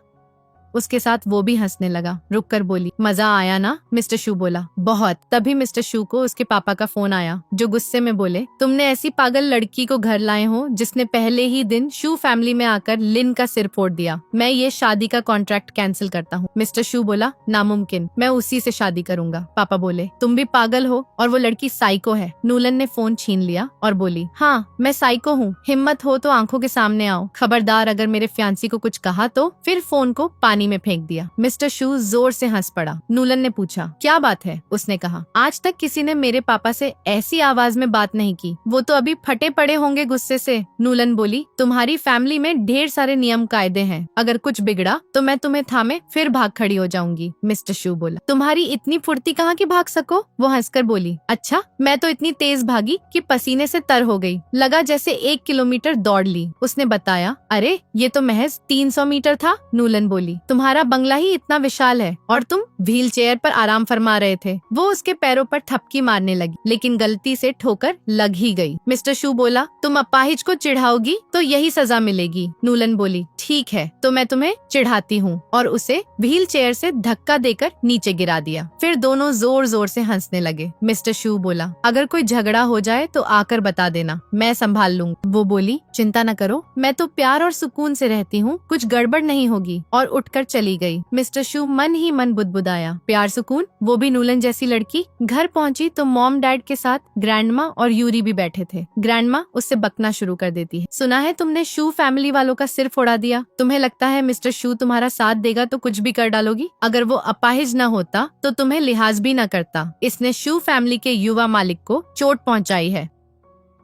उसके साथ वो भी हंसने लगा। रुक कर बोली, मजा आया ना? मिस्टर शू बोला, बहुत। तभी मिस्टर शू को उसके पापा का फोन आया, जो गुस्से में बोले, तुमने ऐसी पागल लड़की को घर लाए हो जिसने पहले ही दिन शू फैमिली में आकर लिन का सिर फोड़ दिया। मैं ये शादी का कॉन्ट्रैक्ट कैंसिल करता हूँ। मिस्टर शू बोला, नामुमकिन, मैं उसी से शादी करूंगा। पापा बोले, तुम भी पागल हो और वो लड़की साइको है। नूलन ने फोन छीन लिया और बोली, हाँ मैं साइको हूँ, हिम्मत हो तो आंखों के सामने आओ, खबरदार अगर मेरे फियांसी को कुछ कहा तो। फिर फोन को पानी में फेंक दिया। मिस्टर शू जोर से हंस पड़ा। नूलन ने पूछा, क्या बात है? उसने कहा, आज तक किसी ने मेरे पापा से ऐसी आवाज में बात नहीं की, वो तो अभी फटे पड़े होंगे गुस्से से। नूलन बोली, तुम्हारी फैमिली में ढेर सारे नियम कायदे हैं, अगर कुछ बिगड़ा तो मैं तुम्हें थामे फिर भाग खड़ी हो जाऊंगी। मिस्टर शू बोला, तुम्हारी इतनी फुर्ती कहाँ की भाग सको? वो हंसकर बोली, अच्छा मैं तो इतनी तेज भागी कि पसीने से तर हो गई, लगा जैसे 1 किलोमीटर दौड़ ली। उसने बताया, अरे ये तो महज 300 मीटर था। नूलन बोली, तुम्हारा बंगला ही इतना विशाल है और तुम व्हील चेयर पर आराम फरमा रहे थे। वो उसके पैरों पर थपकी मारने लगी, लेकिन गलती से ठोकर लग ही गई। मिस्टर शू बोला, तुम अपाहिज को चिढ़ाओगी तो यही सजा मिलेगी। नूलन बोली, ठीक है तो मैं तुम्हें चिढ़ाती हूँ, और उसे व्हील चेयर से धक्का देकर नीचे गिरा दिया। फिर दोनों जोर जोर से हंसने लगे। मिस्टर शू बोला, अगर कोई झगड़ा हो जाए तो आकर बता देना, मैं संभाल लूंगा। वो बोली, चिंता न करो, मैं तो प्यार और सुकून से रहती हूँ, कुछ गड़बड़ नहीं होगी, और उठकर चली गई। मिस्टर शू मन ही मन बुदबुदाया, प्यार सुकून, वो भी नूलन जैसी लड़की। घर पहुंची तो मॉम डैड के साथ ग्रैंडमा और यूरी भी बैठे थे। ग्रैंडमा उससे बकना शुरू कर देती है, सुना है तुमने शू फैमिली वालों का सिर फोड़ा दिया, तुम्हें लगता है मिस्टर शू तुम्हारा साथ देगा तो कुछ भी कर डालोगी? अगर वो अपाहिज न होता तो तुम्हें लिहाज भी न करता। इसने शू फैमिली के युवा मालिक को चोट पहुंचाई है।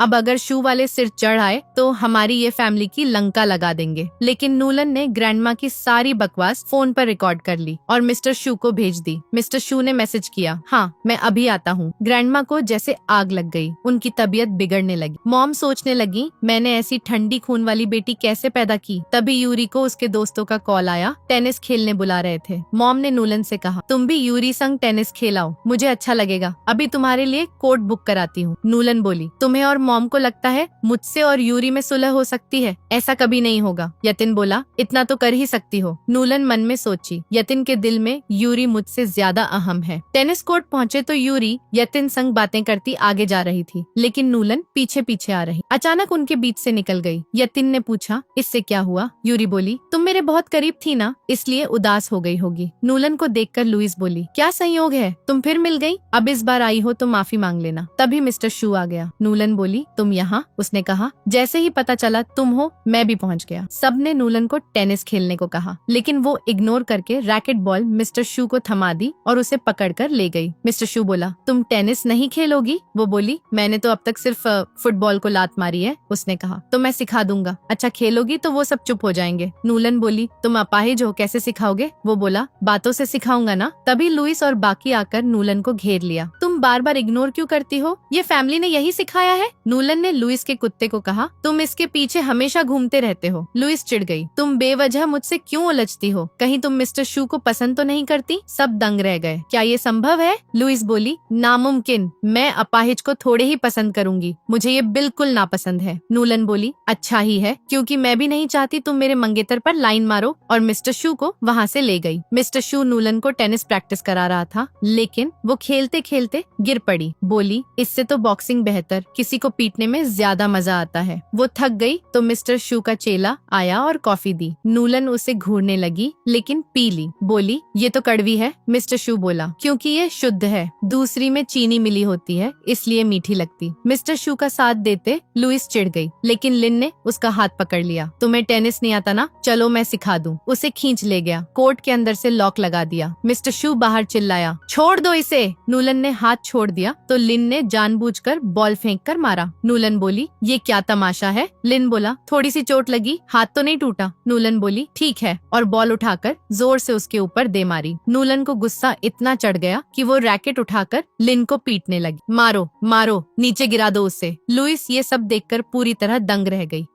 अब अगर शू वाले सिर चढ़ आए तो हमारी ये फैमिली की लंका लगा देंगे। लेकिन नूलन ने ग्रैंडमा की सारी बकवास फोन पर रिकॉर्ड कर ली और मिस्टर शू को भेज दी। मिस्टर शू ने मैसेज किया, हाँ मैं अभी आता हूँ। ग्रैंडमा को जैसे आग लग गई, उनकी तबीयत बिगड़ने लगी। मॉम सोचने लगी, मैंने ऐसी ठंडी खून वाली बेटी कैसे पैदा की। तभी यूरी को उसके दोस्तों का कॉल आया, टेनिस खेलने बुला रहे थे। मॉम ने नूलन से कहा, तुम भी यूरी संग टेनिस खेलाओ, मुझे अच्छा लगेगा, अभी तुम्हारे लिए कोर्ट बुक कराती हूँ। नूलन बोली, तुम्हें और मॉम को लगता है मुझसे और यूरी में सुलह हो सकती है? ऐसा कभी नहीं होगा। यतिन बोला, इतना तो कर ही सकती हो। नूलन मन में सोची, यतिन के दिल में यूरी मुझसे ज्यादा अहम है। टेनिस कोर्ट पहुंचे तो यूरी यतिन संग बातें करती आगे जा रही थी, लेकिन नूलन पीछे पीछे आ रही। अचानक उनके बीच से निकल गई। यतिन ने पूछा, इससे क्या हुआ? यूरी बोली, तुम मेरे बहुत करीब थी ना, इसलिए उदास हो गई होगी। नूलन को देखकर लुइस बोली, क्या संयोग है, तुम फिर मिल गई, अब इस बार आई हो तो माफी मांग लेना। तभी मिस्टर शू आ गया। नूलन बोली, तुम यहाँ? उसने कहा, जैसे ही पता चला तुम हो मैं भी पहुँच गया। सबने नूलन को टेनिस खेलने को कहा, लेकिन वो इग्नोर करके रैकेट बॉल मिस्टर शू को थमा दी और उसे पकड़कर ले गई। मिस्टर शू बोला, तुम टेनिस नहीं खेलोगी? वो बोली, मैंने तो अब तक सिर्फ फुटबॉल को लात मारी है। उसने कहा, तो मैं सिखा दूंगा। अच्छा खेलोगी तो वो सब चुप हो जाएंगे। नूलन बोली, तुम अपाहिज हो, कैसे सिखाओगे? वो बोला, बातों से सिखाऊंगा ना। तभी लुइस और बाकी आकर नूलन को घेर लिया। तुम बार बार इग्नोर क्यों करती हो? ये फैमिली ने यही सिखाया है। नूलन ने लुइस के कुत्ते को कहा, तुम इसके पीछे हमेशा घूमते रहते हो। लुइस चिढ़ गई, तुम बेवजह मुझसे क्यों उलझती हो? कहीं तुम मिस्टर शू को पसंद तो नहीं करती? सब दंग रह गए। क्या ये संभव है? लुइस बोली, नामुमकिन। मैं अपाहिज को थोड़े ही पसंद करूंगी, मुझे ये बिल्कुल नापसंद है। नूलन बोली, अच्छा ही है, क्योंकि मैं भी नहीं चाहती तुम मेरे मंगेतर पर लाइन मारो। और मिस्टर शू को वहाँ से ले गई। मिस्टर शू नूलन को टेनिस प्रैक्टिस करा रहा था, लेकिन वो खेलते खेलते गिर पड़ी। बोली, इससे तो बॉक्सिंग बेहतर, किसी को पीटने में ज्यादा मजा आता है। वो थक गई तो मिस्टर शू का चेला आया और कॉफी दी। नूलन उसे घूरने लगी, लेकिन पी ली। बोली, ये तो कड़वी है। मिस्टर शू बोला, क्योंकि ये शुद्ध है, दूसरी में चीनी मिली होती है, इसलिए मीठी लगती। मिस्टर शू का साथ देते लुइस चिढ़ गई, लेकिन लिन ने उसका हाथ पकड़ लिया। तुम्हें टेनिस नहीं आता ना, चलो मैं सिखा दूं। उसे खींच ले गया, कोर्ट के अंदर से लॉक लगा दिया। मिस्टर शू बाहर चिल्लाया, छोड़ दो इसे। नूलन ने हाथ छोड़ दिया तो लिन ने जानबूझकर बॉल फेंक कर मारा। नूलन बोली, ये क्या तमाशा है? लिन बोला, थोड़ी सी चोट लगी, हाथ तो नहीं टूटा। नूलन बोली, ठीक है, और बॉल उठाकर जोर से उसके ऊपर दे मारी। नूलन को गुस्सा इतना चढ़ गया कि वो रैकेट उठाकर लिन को पीटने लगी। मारो मारो, नीचे गिरा दो उसे। लुइस ये सब देखकर पूरी तरह दंग रह गई,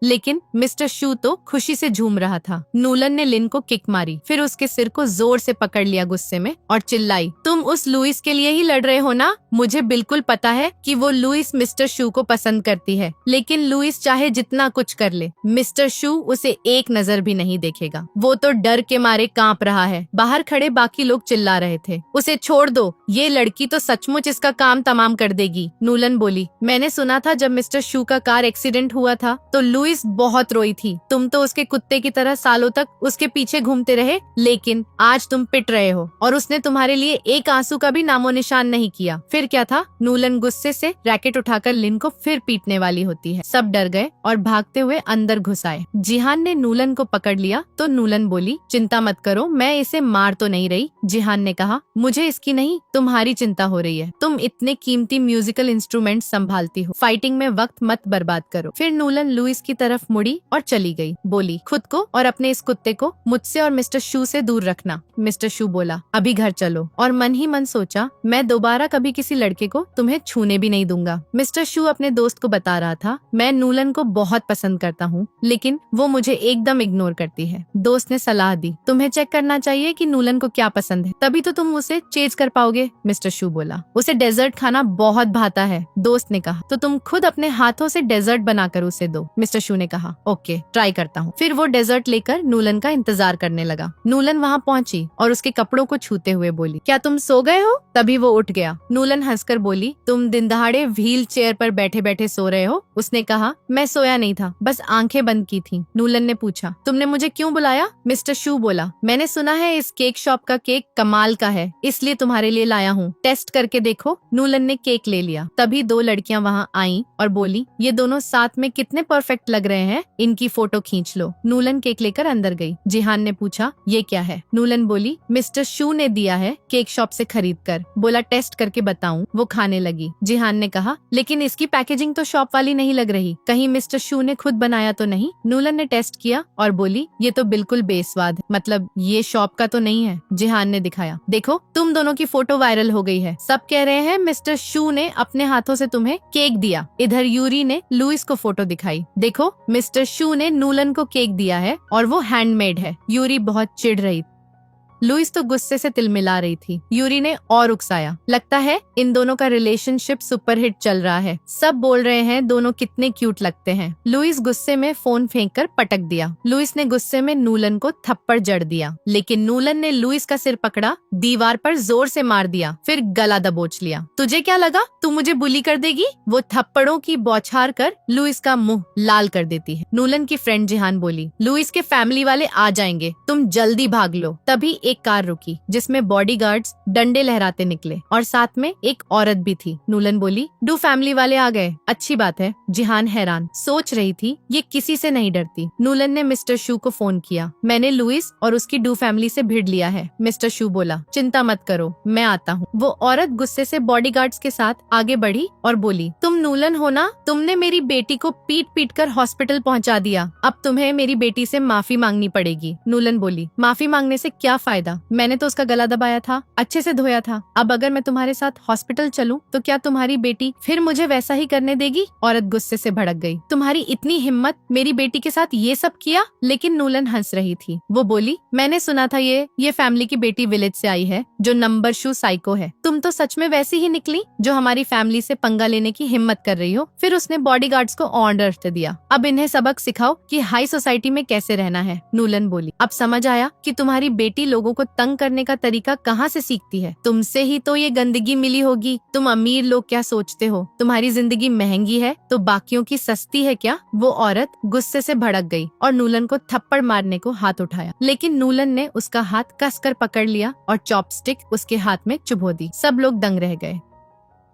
लेकिन मिस्टर शू तो खुशी से झूम रहा था। नूलन ने लिन को किक मारी, फिर उसके सिर को जोर से पकड़ लिया गुस्से में और चिल्लाई, तुम उस लुइस के लिए ही लड़ रहे हो ना? मुझे बिल्कुल पता है कि वो लुइस मिस्टर शू को पसंद करती है, लेकिन लुइस चाहे जितना कुछ कर ले, मिस्टर शू उसे एक नजर भी नहीं देखेगा। वो तो डर के मारे कांप रहा है। बाहर खड़े बाकी लोग चिल्ला रहे थे, उसे छोड़ दो, ये लड़की तो सचमुच इसका काम तमाम कर देगी। नूलन बोली, मैंने सुना था जब मिस्टर शू का कार एक्सीडेंट हुआ था तो लुइस बहुत रोई थी। तुम तो उसके कुत्ते की तरह सालों तक उसके पीछे घूमते रहे, लेकिन आज तुम पिट रहे हो और उसने तुम्हारे लिए एक आंसू का भी नामो निशान नहीं किया। फिर क्या था? नूलन गुस्से से रैकेट उठाकर लिन को फिर पीटने वाली होती है। सब डर गए और भागते हुए अंदर घुस आए। जिहान ने नूलन को पकड़ लिया तो नूलन बोली, चिंता मत करो, मैं इसे मार तो नहीं रही। जिहान ने कहा, मुझे इसकी नहीं, तुम्हारी चिंता हो रही है। तुम इतने कीमती म्यूजिकल इंस्ट्रूमेंट संभालती हो, फाइटिंग में वक्त मत बर्बाद करो। फिर नूलन लुइस की तरफ मुड़ी और चली गई। बोली, खुद को और अपने इस कुत्ते को मुझसे और मिस्टर शू से दूर रखना। मिस्टर शू बोला, अभी घर चलो। और मन ही मन सोचा, मैं दोबारा कभी किसी लड़के को तुम्हें छूने भी नहीं दूंगा। मिस्टर शू अपने दोस्त को बता रहा था, मैं नूलन को बहुत पसंद करता हूँ, लेकिन वो मुझे एकदम इग्नोर करती है। दोस्त ने सलाह दी, तुम्हें चेक करना चाहिए कि नूलन को क्या पसंद है, तभी तो तुम उसे चेज कर पाओगे। मिस्टर शू बोला, उसे डेजर्ट खाना बहुत भाता है। दोस्त ने कहा, तो तुम खुद अपने हाथों से डेजर्ट बनाकर उसे दो। मिस्टर शू ने कहा, ओके, ट्राई करता हूँ। फिर वो डेजर्ट लेकर नूलन का इंतजार करने लगा। नूलन वहाँ पहुँची और उसके कपड़ों को छूते हुए बोली, क्या तुम सो गए हो? तभी वो उठ गया। नूलन हंसकर बोली, तुम दिन दहाड़े व्हील चेयर पर बैठे बैठे सो रहे हो? उसने कहा, मैं सोया नहीं था, बस आंखें बंद की थी। नूलन ने पूछा, तुमने मुझे क्यों बुलाया? मिस्टर शू बोला, मैंने सुना है इस केक शॉप का केक कमाल का है, इसलिए तुम्हारे लिए लाया हूँ, टेस्ट करके देखो। नूलन ने केक ले लिया। तभी दो लड़कियां वहाँ आईं और बोली, ये दोनों साथ में कितने परफेक्ट लग रहे हैं, इनकी फोटो खींच लो। नूलन केक लेकर अंदर गई। जिहान ने पूछा, ये क्या है? नूलन बोली, मिस्टर शू ने दिया है केक शॉप से खरीद कर, बोला टेस्ट करके बताऊं। वो खाने लगी। जिहान ने कहा, लेकिन इसकी पैकेजिंग तो शॉप वाली नहीं लग रही, कहीं मिस्टर शू ने खुद बनाया तो नहीं? नूलन ने टेस्ट किया और बोली, ये तो बिल्कुल बेस्वाद है, मतलब ये शॉप का तो नहीं है। जिहान ने दिखाया, देखो तुम दोनों की फोटो वायरल हो गई है, सब कह रहे हैं मिस्टर शू ने अपने हाथों से तुम्हें केक दिया। इधर यूरी ने लुइस को फोटो दिखाई, देखो मिस्टर शू ने नूलन को केक दिया है और वो हैंडमेड है। यूरी बहुत चिढ़ रही। लुइस तो गुस्से से तिलमिला रही थी। यूरी ने और उकसाया, लगता है इन दोनों का रिलेशनशिप सुपरहिट चल रहा है, सब बोल रहे हैं दोनों कितने क्यूट लगते हैं। लुइस गुस्से में फोन फेंककर पटक दिया। लुइस ने गुस्से में नूलन को थप्पड़ जड़ दिया, लेकिन नूलन ने लुइस का सिर पकड़ा, दीवार पर जोर से मार दिया, फिर गला दबोच लिया। तुझे क्या लगा तू मुझे बुली कर देगी? वो थप्पड़ों की बौछार कर लुइस का मुंह लाल कर देती है। नूलन की फ्रेंड जिहान बोली, लुइस के फैमिली वाले आ जाएंगे, तुम जल्दी भाग लो। तभी एक कार रुकी जिसमें बॉडीगार्ड्स डंडे लहराते निकले और साथ में एक औरत भी थी। नूलन बोली, डू फैमिली वाले आ गए, अच्छी बात है। जिहान हैरान सोच रही थी, ये किसी से नहीं डरती। नूलन ने मिस्टर शू को फोन किया, मैंने लुइस और उसकी डू फैमिली से भिड़ लिया है। मिस्टर शू बोला, चिंता मत करो, मैं आता हूँ। वो औरत गुस्से से बॉडीगार्ड्स के साथ आगे बढ़ी और बोली, तुम नूलन हो ना? तुमने मेरी बेटी को पीट पीट कर हॉस्पिटल पहुँचा दिया, अब तुम्हें मेरी बेटी से माफी मांगनी पड़ेगी। नूलन बोली, माफी मांगने से क्या फायदा? फायदा, मैंने तो उसका गला दबाया था, अच्छे से धोया था। अब अगर मैं तुम्हारे साथ हॉस्पिटल चलूं तो क्या तुम्हारी बेटी फिर मुझे वैसा ही करने देगी? औरत गुस्से से भड़क गई। तुम्हारी इतनी हिम्मत, मेरी बेटी के साथ ये सब किया? लेकिन नूलन हंस रही थी। वो बोली, मैंने सुना था ये फैमिली की बेटी विलेज से आई है जो नंबर शू साइको है। तुम तो सच में वैसी ही निकली जो हमारी फैमिली से पंगा लेने की हिम्मत कर रही हो। फिर उसने बॉडीगार्ड्स को ऑर्डर दिया, अब इन्हें सबक सिखाओ कि हाई सोसाइटी में कैसे रहना है। नूलन बोली, अब समझ आया कि तुम्हारी बेटी लोगों को तंग करने का तरीका कहाँ से सीखती है। तुमसे ही तो ये गंदगी मिली होगी। तुम अमीर लोग क्या सोचते हो, तुम्हारी जिंदगी महंगी है तो बाकियों की सस्ती है क्या? वो औरत गुस्से से भड़क गई और नूलन को थप्पड़ मारने को हाथ उठाया, लेकिन नूलन ने उसका हाथ कसकर पकड़ लिया और चॉपस्टिक उसके हाथ में चुभो दी। सब लोग दंग रह गए।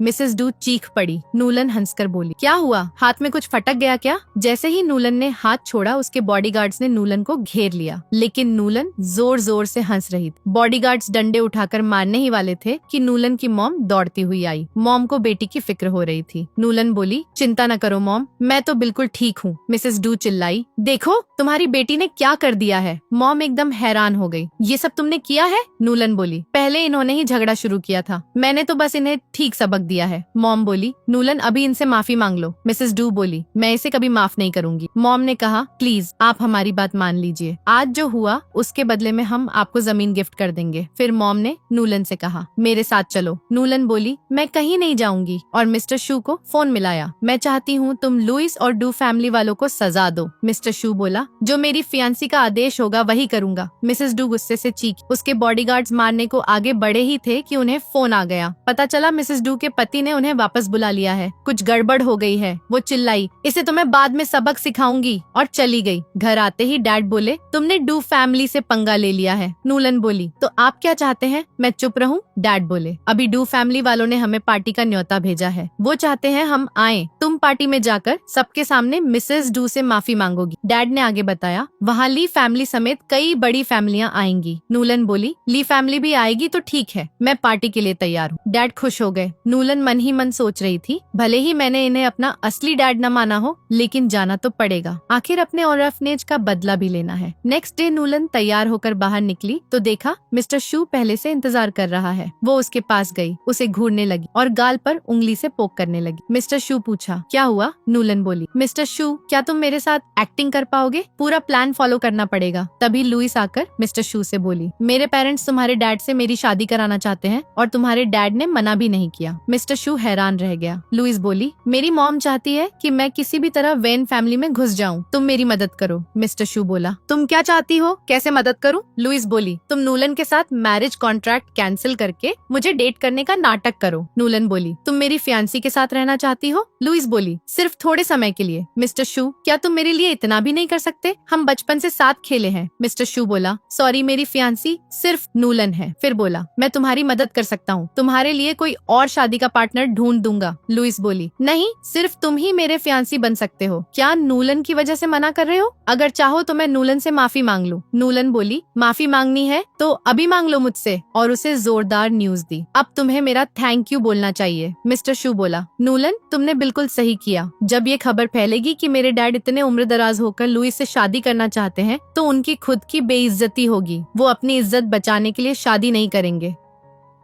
मिसेस डू चीख पड़ी। नूलन हंसकर बोली, क्या हुआ, हाथ में कुछ फटक गया क्या? जैसे ही नूलन ने हाथ छोड़ा उसके बॉडीगार्ड्स ने नूलन को घेर लिया, लेकिन नूलन जोर जोर से हंस रही थी। बॉडीगार्ड्स डंडे उठाकर मारने ही वाले थे कि नूलन की मॉम दौड़ती हुई आई। मॉम को बेटी की फिक्र हो रही थी। नूलन बोली, चिंता न करो मॉम, मैं तो बिल्कुल ठीक हूँ। मिसेस डू चिल्लाई, देखो तुम्हारी बेटी ने क्या कर दिया है। मॉम एकदम हैरान हो गई। ये सब तुमने किया है? नूलन बोली, पहले इन्होंने ही झगड़ा शुरू किया था, मैंने तो बस इन्हें ठीक सबक दिया है। मॉम बोली, नूलन अभी इनसे माफी मांग लो। मिसेस डू बोली, मैं इसे कभी माफ नहीं करूंगी। मॉम ने कहा, प्लीज आप हमारी बात मान लीजिए, आज जो हुआ उसके बदले में हम आपको जमीन गिफ्ट कर देंगे। फिर मॉम ने नूलन से कहा, मेरे साथ चलो। नूलन बोली, मैं कहीं नहीं जाऊंगी और मिस्टर शू को फोन मिलाया। मैं चाहती हूँ तुम लुइस और डू फैमिली वालों को सजा दो। मिस्टर शू बोला, जो मेरी फियांसी का आदेश होगा वही करूंगा। मिसेस डू गुस्से से चीखी। उसके बॉडीगार्ड्स मारने को आगे बढ़े ही थे कि उन्हें फोन आ गया। पता चला मिसेस डू के पति ने उन्हें वापस बुला लिया है, कुछ गड़बड़ हो गई है। वो चिल्लाई, इसे तो मैं बाद में सबक सिखाऊंगी, और चली गई। घर आते ही डैड बोले, तुमने डू फैमिली से पंगा ले लिया है। नूलन बोली, तो आप क्या चाहते हैं, मैं चुप रहूं? डैड बोले, अभी डू फैमिली वालों ने हमें पार्टी का न्योता भेजा है, वो चाहते हैं हम आए। तुम पार्टी में जाकर सबके सामने मिसेस डू से माफी मांगोगी। डैड ने आगे बताया, वहाँ ली फैमिली समेत कई बड़ी फैमिलियाँ आएंगी। नूलन बोली, ली फैमिली भी आएगी तो ठीक है, मैं पार्टी के लिए तैयार हूँ। डैड खुश हो गए। नूलन मन ही मन सोच रही थी, भले ही मैंने इन्हें अपना असली डैड न माना हो, लेकिन जाना तो पड़ेगा, आखिर अपने ऑर्फनेज का बदला भी लेना है। नेक्स्ट डे नूलन तैयार होकर बाहर निकली तो देखा मिस्टर शू पहले से इंतजार कर रहा है। वो उसके पास गई, उसे घूरने लगी और गाल पर उंगली से पोक करने लगी। मिस्टर शू पूछा, क्या हुआ? नूलन बोली, मिस्टर शू, क्या तुम मेरे साथ एक्टिंग कर पाओगे? पूरा प्लान फॉलो करना पड़ेगा। तभी लुइस आकर मिस्टर शू से बोली, मेरे पेरेंट्स तुम्हारे डैड से मेरी शादी कराना चाहते हैं और तुम्हारे डैड ने मना भी नहीं किया। मिस्टर शू हैरान रह गया। लुइस बोली, मेरी मॉम चाहती है कि मैं किसी भी तरह वेन फैमिली में घुस जाऊं, तुम मेरी मदद करो। मिस्टर शू बोला, तुम क्या चाहती हो, कैसे मदद करूं? लुइस बोली, तुम नूलन के साथ मैरिज कॉन्ट्रैक्ट कैंसिल करके मुझे डेट करने का नाटक करो। नूलन बोली, तुम मेरी फियांसी के साथ रहना चाहती हो? लुइस बोली, सिर्फ थोड़े समय के लिए। मिस्टर शू, क्या तुम मेरे लिए इतना भी नहीं कर सकते? हम बचपन से साथ खेले हैं। मिस्टर शू बोला, सॉरी, मेरी फियांसी सिर्फ नूलन है। फिर बोला, मैं तुम्हारी मदद कर सकता हूँ, तुम्हारे लिए कोई और शादी का पार्टनर ढूंढ दूंगा। लुइस बोली, नहीं, सिर्फ तुम ही मेरे फियांसी बन सकते हो। क्या नूलन की वजह से मना कर रहे हो? अगर चाहो तो मैं नूलन से माफी मांग लूं। नूलन बोली, माफी मांगनी है तो अभी मांग लो मुझसे, और उसे जोरदार न्यूज दी। अब तुम्हें मेरा थैंक यू बोलना चाहिए। मिस्टर शू बोला, नूलन, तुमने बिल्कुल सही किया। जब ये खबर फैलेगी कि मेरे डैड इतने उम्र दराज होकर लुइस से शादी करना चाहते हैं तो उनकी खुद की बेइज्जती होगी। वो अपनी इज्जत बचाने के लिए शादी नहीं करेंगे।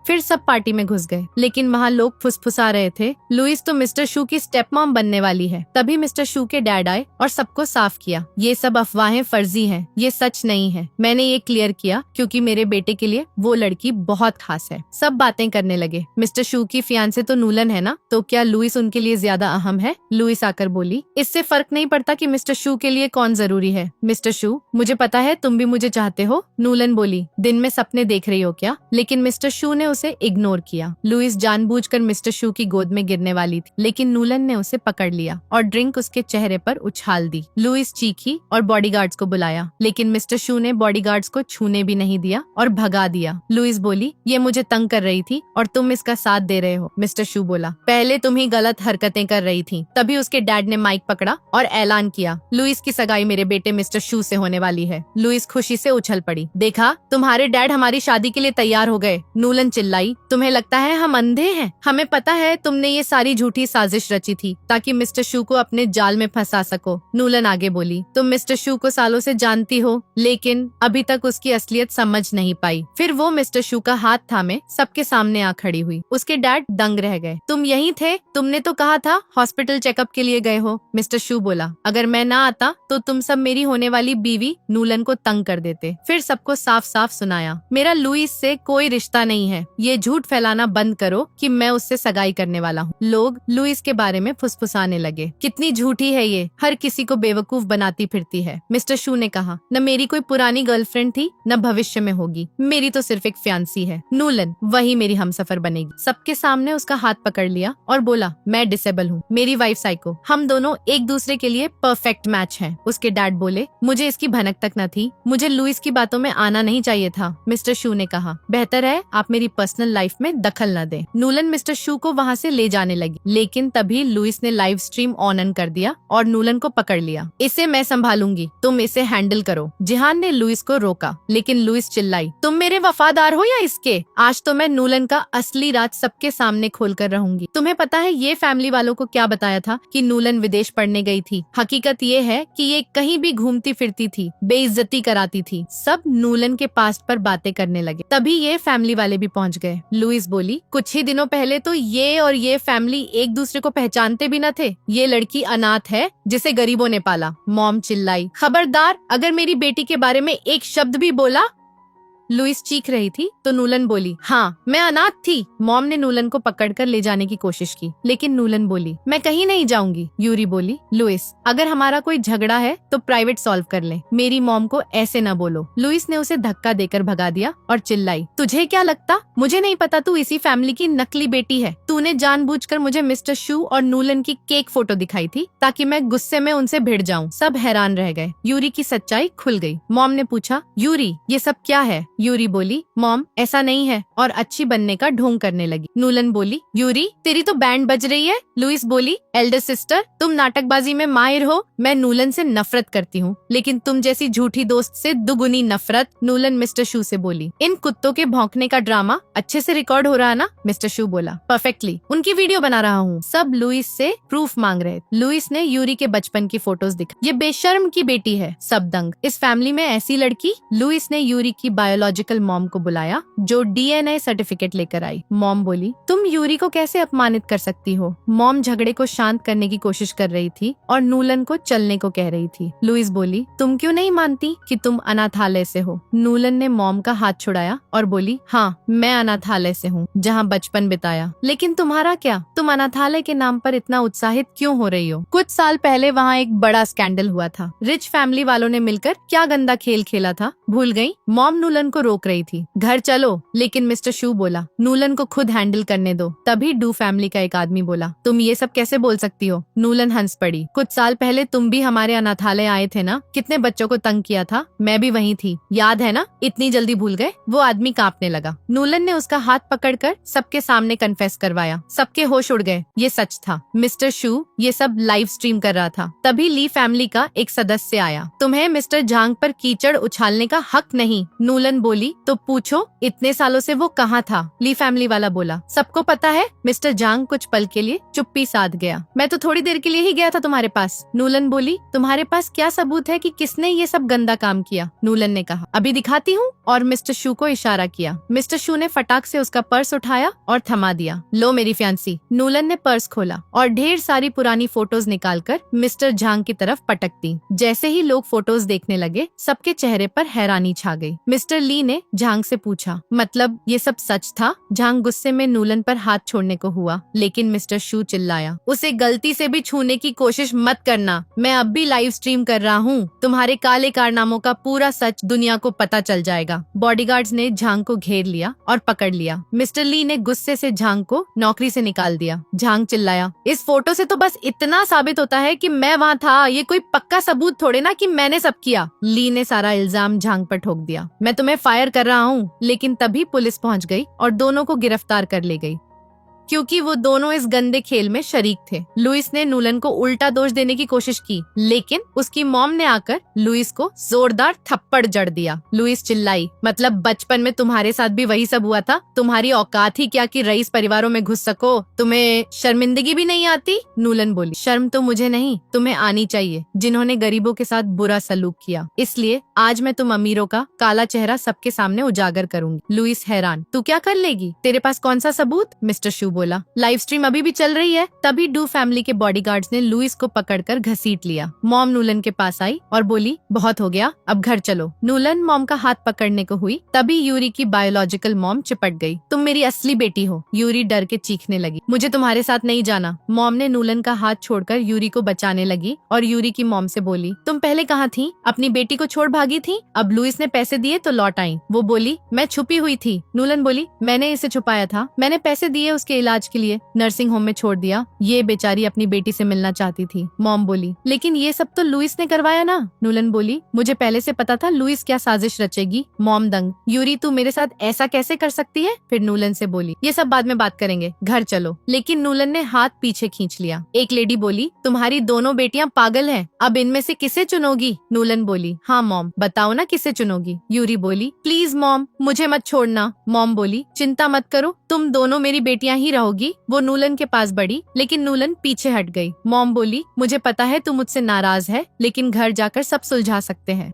फिर सब पार्टी में घुस गए, लेकिन वहाँ लोग फुसफुसा रहे थे, लुइस तो मिस्टर शू की स्टेप मॉम बनने वाली है। तभी मिस्टर शू के डैड आए और सबको साफ किया, ये सब अफवाहें फर्जी हैं, ये सच नहीं है। मैंने ये क्लियर किया क्योंकि मेरे बेटे के लिए वो लड़की बहुत खास है। सब बातें करने लगे, मिस्टर शू की फियांसे तो नूलन है ना, तो क्या लुइस उनके लिए ज्यादा अहम है? लुइस आकर बोली, इससे फर्क नहीं पड़ता कि मिस्टर शू के लिए कौन जरूरी है। मिस्टर शू, मुझे पता है तुम भी मुझे चाहते हो। नूलन बोली, दिन में सपने देख रही हो क्या? लेकिन मिस्टर शू ने उसे इग्नोर किया। लुइस जानबूझकर मिस्टर शू की गोद में गिरने वाली थी, लेकिन नूलन ने उसे पकड़ लिया और ड्रिंक उसके चेहरे पर उछाल दी। लुइस चीखी और बॉडीगार्ड्स को बुलाया, लेकिन मिस्टर शू ने बॉडीगार्ड्स को छूने भी नहीं दिया और भगा दिया। लुइस बोली, ये मुझे तंग कर रही थी और तुम इसका साथ दे रहे हो। मिस्टर शू बोला, पहले तुम ही गलत हरकतें कर रही थी। तभी उसके डैड ने माइक पकड़ा और ऐलान किया, लुइस की सगाई मेरे बेटे मिस्टर शू से होने वाली है। लुइस खुशी से उछल पड़ी, देखा, तुम्हारे डैड हमारी शादी के लिए तैयार हो गए। नूलन चिल्लाई। चिल्लाई, तुम्हें लगता है हम अंधे हैं? हमें पता है तुमने ये सारी झूठी साजिश रची थी ताकि मिस्टर शू को अपने जाल में फंसा सको। नूलन आगे बोली, तुम मिस्टर शू को सालों से जानती हो, लेकिन अभी तक उसकी असलियत समझ नहीं पाई। फिर वो मिस्टर शू का हाथ थामे सबके सामने आ खड़ी हुई। उसके डैड दंग रह गए। तुम यहीं थे? तुमने तो कहा था हॉस्पिटल चेकअप के लिए गए हो। मिस्टर शू बोला, अगर मैं ना आता तो तुम सब मेरी होने वाली बीवी नूलन को तंग कर देते। फिर सबको साफ साफ सुनाया, मेरा लुइस से कोई रिश्ता नहीं है। ये झूठ फैलाना बंद करो कि मैं उससे सगाई करने वाला हूँ। लोग लुइस के बारे में फुसफुसाने लगे। कितनी झूठी है ये, हर किसी को बेवकूफ बनाती फिरती है। मिस्टर शू ने कहा, न मेरी कोई पुरानी गर्लफ्रेंड थी, न भविष्य में होगी। मेरी तो सिर्फ एक फियांसी है। नूलन वही मेरी हमसफर बनेगी। सबके सामने उसका हाथ पकड़ लिया और बोला, मैं डिसेबल हूँ, मेरी वाइफ साइको। हम दोनों एक दूसरे के लिए परफेक्ट मैच हैं। उसके डैड बोले, मुझे इसकी भनक तक न थी। मुझे लुइस की बातों में आना नहीं चाहिए था। मिस्टर शू ने कहा, बेहतर है आप मेरी पर्सनल लाइफ में दखल न दें। नूलन मिस्टर शू को वहाँ से ले जाने लगी, लेकिन तभी लुइस ने लाइव स्ट्रीम ऑन कर दिया और नूलन को पकड़ लिया। इसे मैं संभालूंगी, तुम इसे हैंडल करो। जिहान ने लुइस को रोका, लेकिन लुइस चिल्लाई, तुम मेरे वफादार हो या इसके? आज तो मैं नूलन का असली राज सबके सामने खोल कर रहूंगी। तुम्हें पता है ये फैमिली वालों को क्या बताया था कि नूलन विदेश पढ़ने गई थी? हकीकत ये है कि ये कहीं भी घूमती फिरती थी, बेइज्जती कराती थी। सब नूलन के पास्ट पर बातें करने लगे। तभी ये फैमिली वाले भी पहुंच गए। लुइस बोली, कुछ ही दिनों पहले तो ये और ये फैमिली एक दूसरे को पहचानते भी न थे। ये लड़की अनाथ है जिसे गरीबों ने पाला। मॉम चिल्लाई, खबरदार, अगर मेरी बेटी के बारे में एक शब्द भी बोला। लुइस चीख रही थी तो नूलन बोली, हाँ मैं अनाथ थी। मॉम ने नूलन को पकड़कर ले जाने की कोशिश की, लेकिन नूलन बोली, मैं कहीं नहीं जाऊंगी। यूरी बोली, लुइस अगर हमारा कोई झगड़ा है तो प्राइवेट सॉल्व कर ले, मेरी मॉम को ऐसे न बोलो। लुइस ने उसे धक्का देकर भगा दिया और चिल्लाई, तुझे क्या लगता मुझे नहीं पता तू इसी फैमिली की नकली बेटी है? तूने जानबूझकर मुझे मिस्टर शू और नूलन की केक फोटो दिखाई थी ताकि मैं गुस्से में उनसे भिड़ जाऊं। सब हैरान रह गए। यूरी की सच्चाई खुल गई। मॉम ने पूछा, यूरी ये सब क्या है? यूरी बोली, मॉम ऐसा नहीं है, और अच्छी बनने का ढोंग करने लगी। नूलन बोली, यूरी तेरी तो बैंड बज रही है। लुइस बोली, एल्डर सिस्टर तुम नाटकबाजी में माहिर हो। मैं नूलन से नफरत करती हूँ, लेकिन तुम जैसी झूठी दोस्त से दुगुनी नफरत। नूलन मिस्टर शू से बोली, इन कुत्तों के भौंकने का ड्रामा अच्छे से रिकॉर्ड हो रहा है ना? मिस्टर शू बोला, परफेक्टली, उनकी वीडियो बना रहा हूँ। सब लुइस से प्रूफ मांग रहे। लुइस ने यूरी के बचपन की फोटोज दिखाई। ये बेशर्म की बेटी है। सब दंग, इस फैमिली में ऐसी लड़की? लुइस ने यूरी की बायोलॉजिकल मॉम को बुलाया जो डीएनए सर्टिफिकेट लेकर आई। मॉम बोली, तुम यूरी को कैसे अपमानित कर सकती हो? मॉम झगड़े को शांत करने की कोशिश कर रही थी और नूलन को चलने को कह रही थी। लुइस बोली, तुम क्यों नहीं मानती कि तुम अनाथालय से हो? नूलन ने मॉम का हाथ छुड़ाया और बोली, हाँ मैं अनाथालय से हूँ, जहाँ बचपन बिताया। लेकिन तुम्हारा क्या? तुम अनाथालय के नाम पर इतना उत्साहित क्यों हो रही हो? कुछ साल पहले वहाँ एक बड़ा स्कैंडल हुआ था। रिच फैमिली वालों ने मिलकर क्या गंदा खेल खेला था, भूल गई? मॉम नूलन को रोक रही थी, घर चलो। लेकिन मिस्टर शू बोला, नूलन को खुद हैंडल करने दो। तभी डू फैमिली का एक आदमी बोला, तुम ये सब कैसे बोल सकती हो? नूलन हंस पड़ी, कुछ साल पहले तुम भी हमारे अनाथालय आए थे ना? कितने बच्चों को तंग किया था? मैं भी वहीं थी, याद है ना? इतनी जल्दी भूल गए? वो आदमी कांपने लगा। नूलन ने उसका हाथ पकड़कर सबके सामने कन्फेस करवाया। सबके होश उड़ गए। ये सच था। मिस्टर शू ये सब लाइव स्ट्रीम कर रहा था। तभी ली फैमिली का एक सदस्य आया। तुम्हें मिस्टर झांग पर कीचड़ उछालने का हक नहीं। नूलन बोली, तो पूछो इतने सालों से वो कहाँ था? ली फैमिली वाला बोला, सबको पता है। मिस्टर झांग कुछ पल के लिए चुप्पी साध गया। मैं तो थोड़ी देर के लिए ही गया था तुम्हारे पास। नूलन बोली, तुम्हारे पास क्या सबूत है कि किसने ये सब गंदा काम किया? नूलन ने कहा, अभी दिखाती हूँ, और मिस्टर शू को इशारा किया। मिस्टर शू ने फटाक से उसका पर्स उठाया और थमा दिया। लो मेरी फियांसी। नूलन ने पर्स खोला और ढेर सारी पुरानी फोटोज निकालकर मिस्टर झांग की तरफ पटक दी। जैसे ही लोग फोटोज देखने लगे, सबके चेहरे पर हैरानी छा गई। मिस्टर ली ने झांग से पूछा, मतलब ये सब सच था? झांग गुस्से में नूलन पर हाथ छोड़ने को हुआ, लेकिन मिस्टर शू चिल्लाया, उसे गलती से भी छूने की कोशिश मत करना। मैं अब भी लाइव स्ट्रीम कर रहा हूँ। तुम्हारे काले कारनामों का पूरा सच दुनिया को पता चल जाएगा। बॉडीगार्ड्स ने झांग को घेर लिया और पकड़ लिया। मिस्टर ली ने गुस्से से झांग को नौकरी से निकाल दिया। झांग चिल्लाया, इस फोटो से तो बस इतना साबित होता है कि मैं वहाँ था। ये कोई पक्का सबूत थोड़े ना कि मैंने सब किया। ली ने सारा इल्जाम झांग पर ठोक दिया। मैं तुम्हें फायर कर रहा हूँ। लेकिन तभी पुलिस पहुँच गई और दोनों को गिरफ्तार कर ले गई। क्योंकि वो दोनों इस गंदे खेल में शरीक थे। लुइस ने नूलन को उल्टा दोष देने की कोशिश की, लेकिन उसकी मॉम ने आकर लुइस को जोरदार थप्पड़ जड़ दिया। लुइस चिल्लाई, मतलब बचपन में तुम्हारे साथ भी वही सब हुआ था? तुम्हारी औकात ही क्या कि रईस परिवारों में घुस सको? तुम्हें शर्मिंदगी भी नहीं आती? नूलन बोली, शर्म तो मुझे नहीं, तुम्हें आनी चाहिए, जिन्होंने गरीबों के साथ बुरा सलूक किया। इसलिए आज मैं तुम अमीरों का काला चेहरा सबके सामने उजागर करूंगी। लुइस हैरान, तू क्या कर लेगी? तेरे पास कौन सा सबूत? मिस्टर शू बोला, लाइव स्ट्रीम अभी भी चल रही है। तभी डू फैमिली के बॉडीगार्ड्स ने लुइस को पकड़कर घसीट लिया। मॉम नूलन के पास आई और बोली, बहुत हो गया, अब घर चलो। नूलन मॉम का हाथ पकड़ने को हुई, तभी यूरी की बायोलॉजिकल मॉम चिपट गई। तुम मेरी असली बेटी हो। यूरी डर के चीखने लगी, मुझे तुम्हारे साथ नहीं जाना। मॉम ने नूलन का हाथ छोड़कर यूरी को बचाने लगी और यूरी की मॉम से बोली, तुम पहले कहाँ थी? अपनी बेटी को छोड़ भागी थी। अब लुइस ने पैसे दिए तो लौट आई। वो बोली, मैं छुपी हुई थी। नूलन बोली, मैंने इसे छुपाया था, मैंने पैसे दिए उसके इलाज के लिए, नर्सिंग होम में छोड़ दिया। ये बेचारी अपनी बेटी से मिलना चाहती थी। मॉम बोली, लेकिन ये सब तो लुइस ने करवाया ना। नूलन बोली, मुझे पहले से पता था लुइस क्या साजिश रचेगी। मॉम दंग, यूरी तू मेरे साथ ऐसा कैसे कर सकती है? फिर नूलन से बोली, ये सब बाद में बात करेंगे, घर चलो। लेकिन नूलन ने हाथ पीछे खींच लिया। एक लेडी बोली, तुम्हारी दोनों बेटियां पागल हैं, अब इनमें से किसे चुनोगी? नूलन बोली, हाँ मॉम, बताओ ना किसे चुनोगी। यूरी बोली, प्लीज मॉम, मुझे मत छोड़ना। मॉम बोली, चिंता मत करो, तुम दोनों मेरी बेटियां ही रहोगी। वो नूलन के पास बढ़ी, लेकिन नूलन पीछे हट गई। मॉम बोली, मुझे पता है तू मुझसे नाराज है, लेकिन घर जाकर सब सुलझा सकते हैं।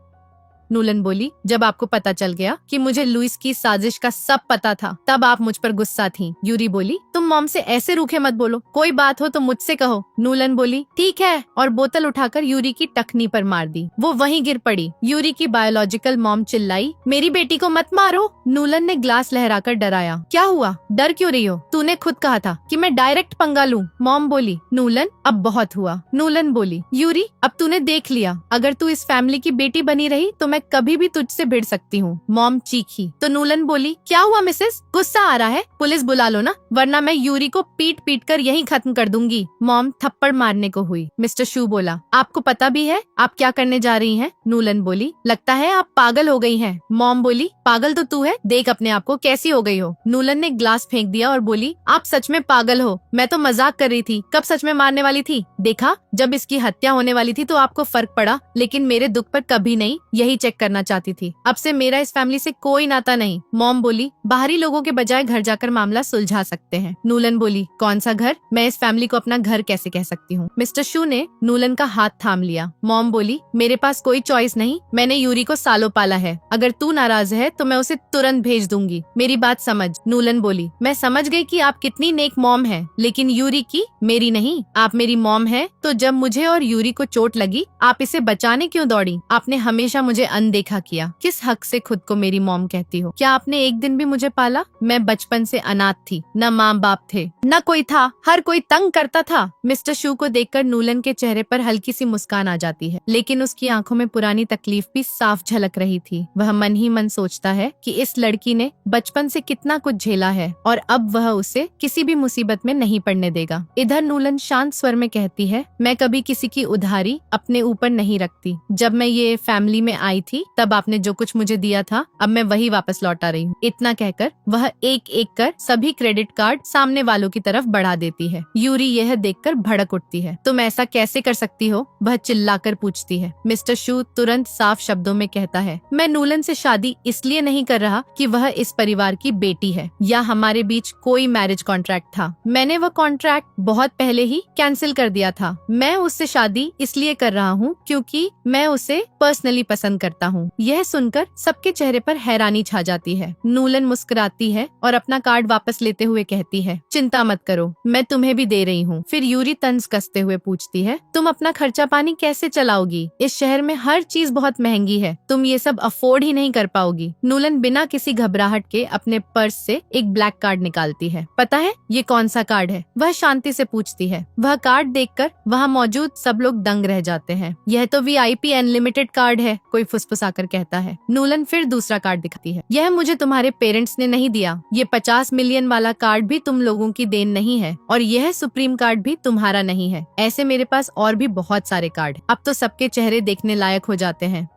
नूलन बोली, जब आपको पता चल गया कि मुझे लुइस की साजिश का सब पता था, तब आप मुझ पर गुस्सा थी। यूरी बोली, तुम मॉम से ऐसे रूखे मत बोलो, कोई बात हो तो मुझसे कहो। नूलन बोली, ठीक है, और बोतल उठाकर यूरी की टखनी पर मार दी। वो वहीं गिर पड़ी। यूरी की बायोलॉजिकल मॉम चिल्लाई, मेरी बेटी को मत मारो। नूलन ने ग्लास लहराकर डराया, क्या हुआ, डर क्यों रही हो? तूने खुद कहा था कि मैं डायरेक्ट पंगा लूं। मॉम बोली, नूलन अब बहुत हुआ। नूलन बोली, यूरी अब तूने देख लिया, अगर तू इस फैमिली की बेटी बनी रही तो मैं कभी भी तुझसे भिड़ सकती हूँ। मॉम चीखी तो नूलन बोली, क्या हुआ मिसेस, गुस्सा आ रहा है? पुलिस बुला लो ना, वरना मैं यूरी को पीट पीट कर यहीं खत्म कर दूंगी। मॉम थप्पड़ मारने को हुई। मिस्टर शू बोला, आपको पता भी है आप क्या करने जा रही हैं? नूलन बोली, लगता है आप पागल हो गई हैं। मॉम बोली, पागल तो तू है, देख अपने आप को कैसी हो गई हो। नूलन ने ग्लास फेंक दिया और बोली, आप सच में पागल हो, मैं तो मजाक कर रही थी, कब सच में मारने वाली थी? देखा, जब इसकी हत्या होने वाली थी तो आपको फर्क पड़ा, लेकिन मेरे दुख पर कभी नहीं। यही चेक करना चाहती थी। अब से मेरा इस फैमिली से कोई नाता नहीं। मॉम बोली, बाहरी लोगों के बजाय घर जाकर मामला सुलझा सकते हैं। नूलन बोली, कौन सा घर? मैं इस फैमिली को अपना घर कैसे कह सकती हूँ? मिस्टर शू ने नूलन का हाथ थाम लिया। मॉम बोली, मेरे पास कोई चॉइस नहीं, मैंने यूरी को सालों पाला है, अगर तू नाराज है तो मैं उसे तुरंत भेज दूंगी, मेरी बात समझ। नूलन बोली, मैं समझ गई कि आप कितनी नेक मॉम है, लेकिन यूरी की, मेरी नहीं। आप मेरी मॉम है तो जब मुझे और यूरी को चोट लगी आप इसे बचाने क्यों दौड़ी? आपने हमेशा मुझे अनदेखा किया, किस हक से खुद को मेरी मॉम कहती हो? क्या आपने एक दिन भी मुझे पाला? मैं बचपन से अनाथ थी, न माँ बाप थे, न कोई था, हर कोई तंग करता था। मिस्टर शू को देखकर नूलन के चेहरे पर हल्की सी मुस्कान आ जाती है, लेकिन उसकी आंखों में पुरानी तकलीफ भी साफ झलक रही थी। वह मन ही मन सोचता है कि इस लड़की ने बचपन से कितना कुछ झेला है और अब वह उसे किसी भी मुसीबत में नहीं पड़ने देगा। इधर नूलन शांत स्वर में कहती है, मैं कभी किसी की उधारी अपने ऊपर नहीं रखती। जब मैं ये फैमिली में आई थी तब आपने जो कुछ मुझे दिया था, अब मैं वही वापस लौटा रही हूँ। इतना कहकर वह एक एक कर सभी क्रेडिट कार्ड सामने वालों की तरफ बढ़ा देती है। यूरी यह देखकर भड़क उठती है। तुम ऐसा कैसे कर सकती हो? वह चिल्लाकर पूछती है। मिस्टर शू तुरंत साफ शब्दों में कहता है, मैं नूलन से शादी इसलिए नहीं कर रहा कि वह इस परिवार की बेटी है या हमारे बीच कोई मैरिज कॉन्ट्रैक्ट था। मैंने वह कॉन्ट्रैक्ट बहुत पहले ही कैंसिल कर दिया था। मैं उससे शादी इसलिए कर रहा हूँ क्योंकि मैं उसे पर्सनली पसंद करता हूँ। यह सुनकर सबके चेहरे पर हैरानी छा जाती है। नूलन मुस्कुराती है और अपना कार्ड वापस लेते हुए कहती है, चिंता मत करो, मैं तुम्हें भी दे रही हूँ। फिर यूरी तंज कसते हुए पूछती है, तुम अपना खर्चा पानी कैसे चलाओगी? इस शहर में हर चीज बहुत महंगी है, तुम ये सब अफोर्ड ही नहीं कर पाओगी। नूलन बिना किसी घबराहट के अपने पर्स से एक ब्लैक कार्ड निकालती है। पता है ये कौन सा कार्ड है? वह शांति से पूछती है। वह कार्ड देखकर वहाँ मौजूद सब लोग दंग रह जाते हैं। यह तो VIP अनलिमिटेड कार्ड है, कोई फुसफुसाकर कहता है। नूलन फिर दूसरा कार्ड दिखाती है। यह मुझे तुम्हारे पेरेंट्स ने नहीं दिया, ये 50 मिलियन वाला कार्ड भी तुम लोगों की देन नहीं है और यह सुप्रीम कार्ड भी तुम्हारा नहीं है। ऐसे मेरे पास और भी बहुत सारे कार्ड। अब तो सबके चेहरे देखने लायक हो जाते हैं।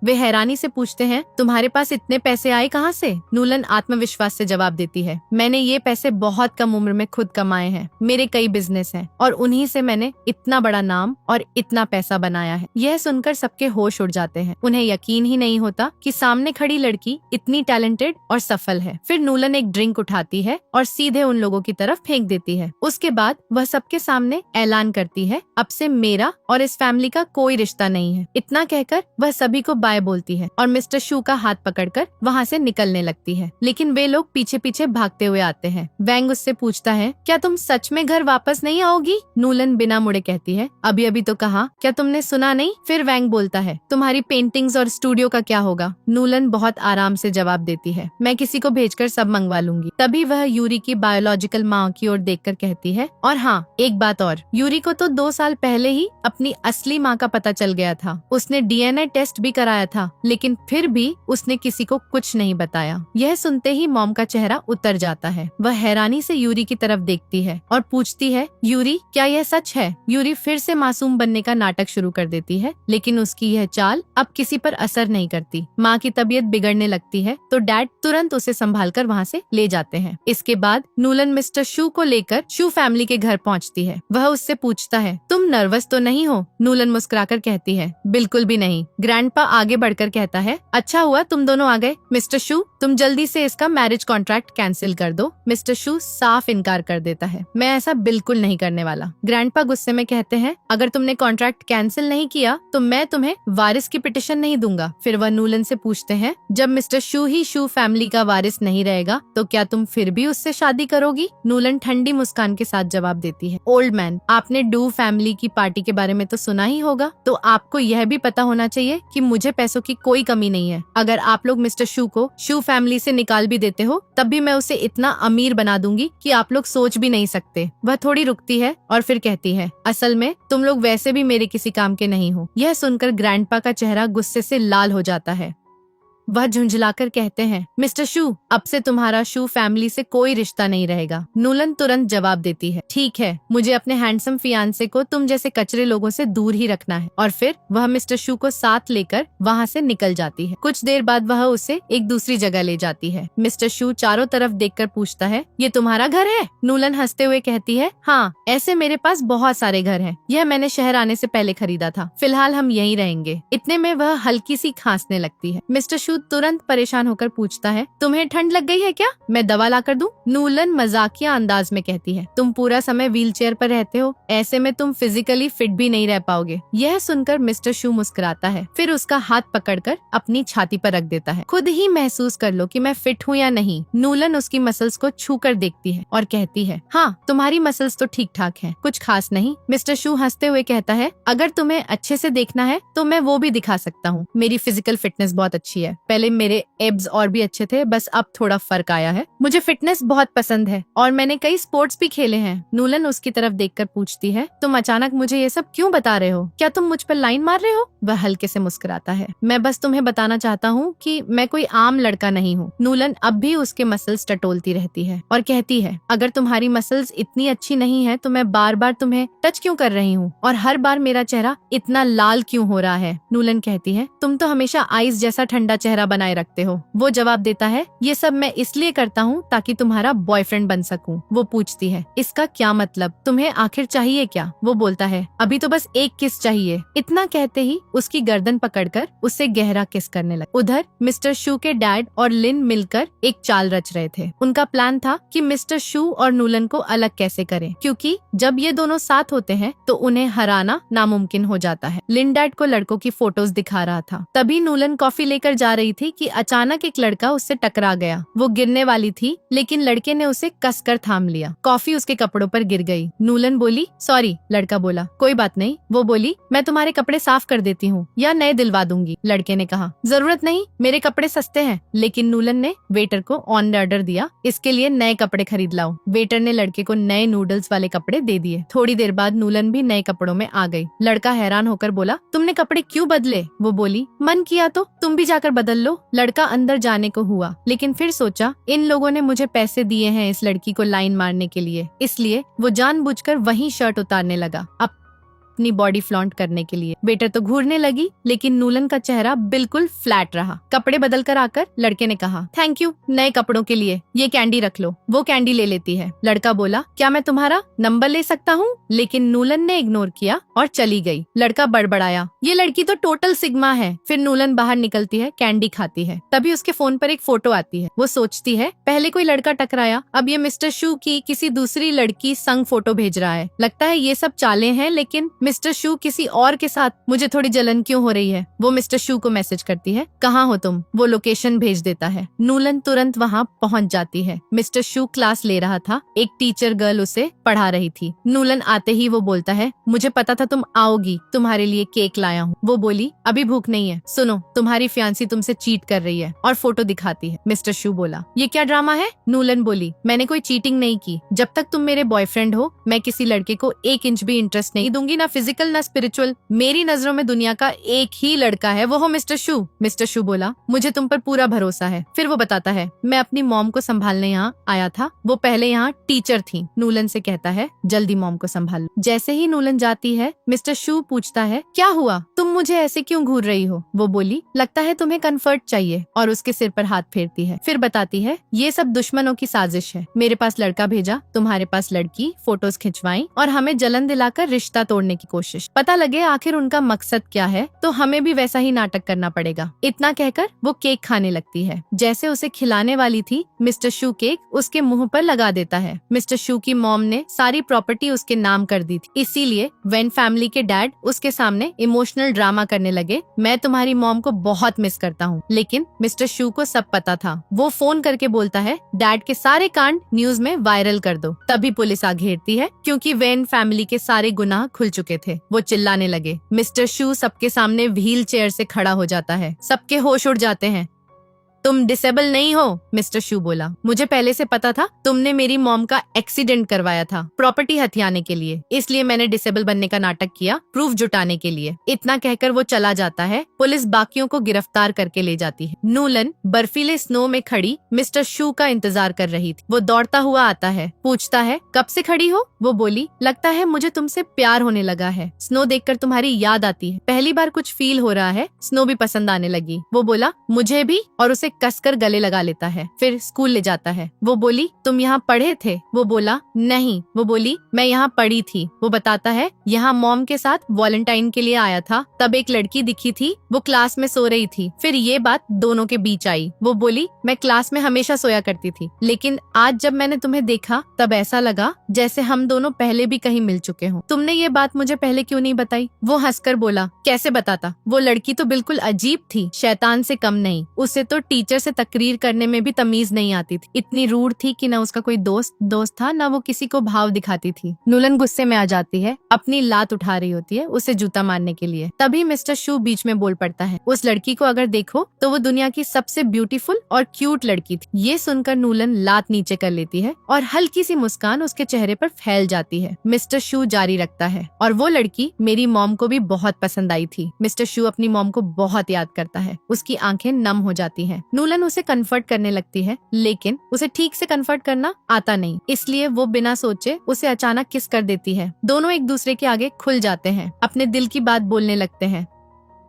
वे हैरानी से पूछते हैं, तुम्हारे पास इतने पैसे आए कहाँ से? नूलन आत्मविश्वास से जवाब देती है, मैंने ये पैसे बहुत कम उम्र में खुद कमाए हैं। मेरे कई बिजनेस हैं और उन्हीं से मैंने इतना बड़ा नाम और इतना पैसा बनाया है। यह सुनकर सबके होश उड़ जाते हैं। उन्हें यकीन ही नहीं होता कि सामने खड़ी लड़की इतनी टैलेंटेड और सफल है। फिर नूलन एक ड्रिंक उठाती है और सीधे उन लोगों की तरफ फेंक देती है। उसके बाद वह सबके सामने ऐलान करती है, अब से मेरा और इस फैमिली का कोई रिश्ता नहीं है। इतना कहकर वह सभी को बाय बोलती है और मिस्टर शू का हाथ पकड़कर वहाँ से निकलने लगती है। लेकिन वे लोग पीछे पीछे भागते हुए आते हैं। वैंग उससे पूछता है, क्या तुम सच में घर वापस नहीं आओगी? नूलन बिना मुड़े कहती है, अभी अभी तो कहा, क्या तुमने सुना नहीं? फिर वैंग बोलता है, तुम्हारी पेंटिंग्स और स्टूडियो का क्या होगा? नूलन बहुत आराम से जवाब देती है, मैं किसी को भेजकर सब मंगवा लूंगी। तभी वह यूरी की बायोलॉजिकल माँ की ओर देखकर कहती है, और हाँ, एक बात और, यूरी को तो 2 साल पहले ही अपनी असली माँ का पता चल गया था। उसने डीएनए टेस्ट भी कराया था, लेकिन फिर भी उसने किसी को कुछ नहीं बताया। यह सुनते ही मॉम का चेहरा उतर जाता है। वह हैरानी से यूरी की तरफ देखती है और पूछती है, यूरी, क्या यह सच है? यूरी फिर से मासूम बनने का नाटक शुरू कर देती है, लेकिन उसकी यह चाल अब किसी पर असर नहीं करती। माँ की तबीयत बिगड़ने लगती है तो डैड तुरंत उसे संभालकर वहाँ से ले जाते हैं। इसके बाद नूलन मिस्टर शू को लेकर शू फैमिली के घर पहुँचती है। वह उससे पूछता है, तुम नर्वस तो नहीं हो? नूलन मुस्कुराकर कहती है, बिल्कुल भी नहीं। ग्रैंडपा आगे बढ़कर कहता है, अच्छा हुआ तुम दोनों आ गए। मिस्टर शू, तुम जल्दी से इसका मैरिज कॉन्ट्रैक्ट कैंसिल कर दो। मिस्टर शू साफ इनकार कर देता है, मैं ऐसा बिल्कुल नहीं करने वाला। ग्रैंडपा गुस्से में कहते हैं, अगर तुमने कॉन्ट्रैक्ट कैंसिल नहीं किया तो मैं तुम्हें वारिस की पिटिशन नहीं दूंगा। फिर वह नूलन से पूछते हैं, जब मिस्टर शू ही शू फैमिली का वारिस नहीं रहेगा तो क्या तुम फिर भी उससे शादी करोगी? नूलन ठंडी मुस्कान के साथ जवाब देती है, ओल्ड मैन, आपने डू फैमिली की पार्टी के बारे में तो सुना ही होगा, तो आपको यह भी पता होना चाहिए कि मुझे पैसों की कोई कमी नहीं है। अगर आप लोग मिस्टर शू को शू फैमिली से निकाल भी देते हो तब भी मैं उसे इतना अमीर बना दूंगी कि आप लोग सोच भी नहीं सकते। वह थोड़ी रुकती है और फिर कहती है, असल में तुम लोग वैसे भी मेरे किसी काम के नहीं हो। यह सुनकर ग्रैंडपा का चेहरा गुस्से से लाल हो जाता है। वह झुंझलाकर कहते हैं, मिस्टर शू, अब से तुम्हारा शू फैमिली से कोई रिश्ता नहीं रहेगा। नूलन तुरंत जवाब देती है, ठीक है, मुझे अपने हैंडसम फियांसे को तुम जैसे कचरे लोगों से दूर ही रखना है। और फिर वह मिस्टर शू को साथ लेकर वहाँ से निकल जाती है। कुछ देर बाद वह उसे एक दूसरी जगह ले जाती है। मिस्टर शू चारों तरफ देखकर पूछता है, ये तुम्हारा घर है? नूलन हंसते हुए कहती है, हाँ, ऐसे मेरे पास बहुत सारे घर हैं। यह मैंने शहर आने से पहले खरीदा था। फिलहाल हम यहीं रहेंगे। इतने में वह हल्की सी खांसने लगती है। मिस्टर शू तुरंत परेशान होकर पूछता है, तुम्हें ठंड लग गई है क्या? मैं दवा ला कर दूं? नूलन मजाकिया अंदाज में कहती है, तुम पूरा समय व्हीलचेयर पर रहते हो, ऐसे में तुम फिजिकली फिट भी नहीं रह पाओगे। यह सुनकर मिस्टर शू मुस्कुराता है, फिर उसका हाथ पकड़कर अपनी छाती पर रख देता है। खुद ही महसूस कर लो कि मैं फिट हूँ या नहीं। नूलन उसकी मसल्स को छू कर देखती है और कहती है, हाँ, तुम्हारी मसल्स तो ठीक ठाक हैं, कुछ खास नहीं। मिस्टर शू हंसते हुए कहता है, अगर तुम्हें अच्छे से देखना है तो मैं वो भी दिखा सकता हूँ। मेरी फिजिकल फिटनेस बहुत अच्छी है। पहले मेरे एब्स और भी अच्छे थे, बस अब थोड़ा फर्क आया है। मुझे फिटनेस बहुत पसंद है और मैंने कई स्पोर्ट्स भी खेले हैं। नूलन उसकी तरफ देखकर पूछती है, तुम अचानक मुझे ये सब क्यों बता रहे हो? क्या तुम मुझ पर लाइन मार रहे हो? वह हल्के से मुस्कुराता है, मैं बस तुम्हें बताना चाहता हूँ कि मैं कोई आम लड़का नहीं हूँ। नूलन अब भी उसके मसल्स टटोलती रहती है और कहती है, अगर तुम्हारी मसल्स इतनी अच्छी नहीं है तो मैं बार बार तुम्हें टच क्यों कर रही हूँ और हर बार मेरा चेहरा इतना लाल क्यों हो रहा है? नूलन कहती है, तुम तो हमेशा आइस जैसा ठंडा चेहरा बनाए रखते हो। वो जवाब देता है, ये सब मैं इसलिए करता हूँ ताकि तुम्हारा बॉयफ्रेंड बन सकूं। वो पूछती है, इसका क्या मतलब? तुम्हें आखिर चाहिए क्या? वो बोलता है, अभी तो बस एक किस चाहिए। इतना कहते ही उसकी गर्दन पकड़कर उससे गहरा किस करने लगे। उधर मिस्टर शू के डैड और लिन मिलकर एक चाल रच रहे थे। उनका प्लान था कि मिस्टर शू और नूलन को अलग कैसे करें, क्योंकि जब ये दोनों साथ होते हैं तो उन्हें हराना नामुमकिन हो जाता है। लिन डैड को लड़कों की फोटोज दिखा रहा था। तभी नूलन कॉफी लेकर जा रही थी कि अचानक एक लड़का उससे टकरा गया। वो गिरने वाली थी, लेकिन लड़के ने उसे कसकर थाम लिया। कॉफी उसके कपड़ों पर गिर गई। नूलन बोली, सॉरी। लड़का बोला, कोई बात नहीं। वो बोली, मैं तुम्हारे कपड़े साफ कर देती हूँ या नए दिलवा दूंगी। लड़के ने कहा, जरूरत नहीं, मेरे कपड़े सस्ते हैं। लेकिन नूलन ने वेटर को ऑन ऑर्डर दिया, इसके लिए नए कपड़े खरीद लाओ। वेटर ने लड़के को नए नूडल्स वाले कपड़े दे दिए। थोड़ी देर बाद नूलन भी नए कपड़ों में आ गई। लड़का हैरान होकर बोला, तुमने कपड़े क्यों बदले? वो बोली, मन किया तो तुम भी जाकर बदल लो। लड़का अंदर जाने को हुआ, लेकिन फिर सोचा, इन लोगों ने मुझे पैसे दिए हैं इस लड़की को लाइन मारने के लिए, इसलिए वो जानबूझकर वहीं शर्ट उतारने लगा। अपनी अपनी बॉडी फ्लॉन्ट करने के लिए। वेटर तो घूरने लगी, लेकिन नूलन का चेहरा बिल्कुल फ्लैट रहा। कपड़े बदल कर आकर लड़के ने कहा, थैंक यू नए कपड़ों के लिए, ये कैंडी रख लो। वो कैंडी ले लेती है। लड़का बोला, क्या मैं तुम्हारा नंबर ले सकता हूँ? लेकिन नूलन ने इग्नोर किया और चली गई। लड़का बड़बड़ाया, ये लड़की तो टोटल सिग्मा है। फिर नूलन बाहर निकलती है, कैंडी खाती है। तभी उसके फोन पर एक फोटो आती है। वो सोचती है, पहले कोई लड़का टकराया, अब ये मिस्टर शू की किसी दूसरी लड़की संग फोटो भेज रहा है। लगता है ये सब चालें हैं, लेकिन मिस्टर शू किसी और के साथ, मुझे थोड़ी जलन क्यों हो रही है। वो मिस्टर शू को मैसेज करती है, कहाँ हो तुम? वो लोकेशन भेज देता है। नूलन तुरंत वहाँ पहुँच जाती है। मिस्टर शू क्लास ले रहा था। एक टीचर गर्ल उसे पढ़ा रही थी। नूलन आते ही वो बोलता है, मुझे पता था तुम आओगी, तुम्हारे लिए केक लाया हूँ। वो बोली, अभी भूख नहीं है। सुनो, तुम्हारी फियांसी तुमसे चीट कर रही है, और फोटो दिखाती है। मिस्टर शू बोला, ये क्या ड्रामा है? नूलन बोली, मैंने कोई चीटिंग नहीं की। जब तक तुम मेरे बॉयफ्रेंड हो, मैं किसी लड़के को 1 इंच भी इंटरेस्ट नहीं दूंगी, ना फिजिकल ना स्पिरिचुअल। मेरी नजरों में दुनिया का एक ही लड़का है, वो हो मिस्टर शू। मिस्टर शू बोला, मुझे तुम पर पूरा भरोसा है। फिर वो बताता है, मैं अपनी मॉम को संभालने यहाँ आया था, वो पहले यहाँ टीचर थी। नूलन से कहता है, जल्दी मॉम को संभाल। जैसे ही नूलन जाती है, मिस्टर शू पूछता है, क्या हुआ? तुम मुझे ऐसे क्यों घूर रही हो? वो बोली, लगता है तुम्हें कंफर्ट चाहिए, और उसके सिर पर हाथ फेरती है। फिर बताती है, ये सब दुश्मनों की साजिश है। मेरे पास लड़का भेजा, तुम्हारे पास लड़की, फोटोज खिंचवाई और हमें जलन दिलाकर रिश्ता तोड़ने की कोशिश। पता लगे आखिर उनका मकसद क्या है, तो हमें भी वैसा ही नाटक करना पड़ेगा। इतना कहकर वो केक खाने लगती है। जैसे उसे खिलाने वाली थी, मिस्टर शू केक उसके मुंह पर लगा देता है। मिस्टर शू की मॉम ने सारी प्रॉपर्टी उसके नाम कर दी थी, इसीलिए वेन फैमिली के डैड उसके सामने इमोशनल ड्रामा करने लगे। मैं तुम्हारी मॉम को बहुत मिस करता हूँ। लेकिन मिस्टर शू को सब पता था। वो फोन करके बोलता है, डैड के सारे कांड न्यूज में वायरल कर दो। तभी पुलिस आ घेरती है, क्योंकि वेन फैमिली के सारे गुनाह खुल चुके थे। वो चिल्लाने लगे। मिस्टर शू सबके सामने व्हील चेयर से खड़ा हो जाता है। सबके होश उड़ जाते हैं। तुम डिसेबल नहीं हो, मिस्टर शू बोला। मुझे पहले से पता था तुमने मेरी मॉम का एक्सीडेंट करवाया था प्रॉपर्टी हथियाने के लिए, इसलिए मैंने डिसेबल बनने का नाटक किया, प्रूफ जुटाने के लिए। इतना कहकर वो चला जाता है। पुलिस बाकियों को गिरफ्तार करके ले जाती है। नूलन बर्फीले स्नो में खड़ी मिस्टर शू का इंतजार कर रही थी। वो दौड़ता हुआ आता है, पूछता है, कब से खड़ी हो? वो बोली, लगता है मुझे तुमसे प्यार होने लगा है। स्नो देखकर तुम्हारी याद आती है। पहली बार कुछ फील हो रहा है। स्नो भी पसंद आने लगी। वो बोला, मुझे भी, और उसे कसकर गले लगा लेता है। फिर स्कूल ले जाता है। वो बोली, तुम यहाँ पढ़े थे? वो बोला, नहीं। वो बोली, मैं यहाँ पढ़ी थी। वो बताता है, यहाँ मॉम के साथ वॉलेंटाइन के लिए आया था, तब एक लड़की दिखी थी, वो क्लास में सो रही थी। फिर ये बात दोनों के बीच आई। वो बोली, मैं क्लास में हमेशा सोया करती थी, लेकिन आज जब मैंने तुम्हें देखा तब ऐसा लगा जैसे हम दोनों पहले भी कहीं मिल चुके हों। तुमने ये बात मुझे पहले क्यों नहीं बताई? वो हंसकर बोला, कैसे बताता? वो लड़की तो बिल्कुल अजीब थी, शैतान से कम नहीं। उसे तो टीचर से तकरीर करने में भी तमीज नहीं आती थी। इतनी रूड थी कि न उसका कोई दोस्त था, न वो किसी को भाव दिखाती थी। नूलन गुस्से में आ जाती है, अपनी लात उठा रही होती है उसे जूता मारने के लिए। तभी मिस्टर शू बीच में बोल पड़ता है, उस लड़की को अगर देखो तो वो दुनिया की सबसे ब्यूटीफुल और क्यूट लड़की थी। ये सुनकर नूलन लात नीचे कर लेती है और हल्की सी मुस्कान उसके चेहरे पर फैल जाती है। मिस्टर शू जारी रखता है, और वो लड़की मेरी मॉम को भी बहुत पसंद आई थी। मिस्टर शू अपनी मॉम को बहुत याद करता है। उसकी आंखें नम हो जाती हैं। नूलन उसे कंफर्ट करने लगती है, लेकिन उसे ठीक से कंफर्ट करना आता नहीं, इसलिए वो बिना सोचे उसे अचानक किस कर देती है। दोनों एक दूसरे के आगे खुल जाते हैं, अपने दिल की बात बोलने लगते हैं,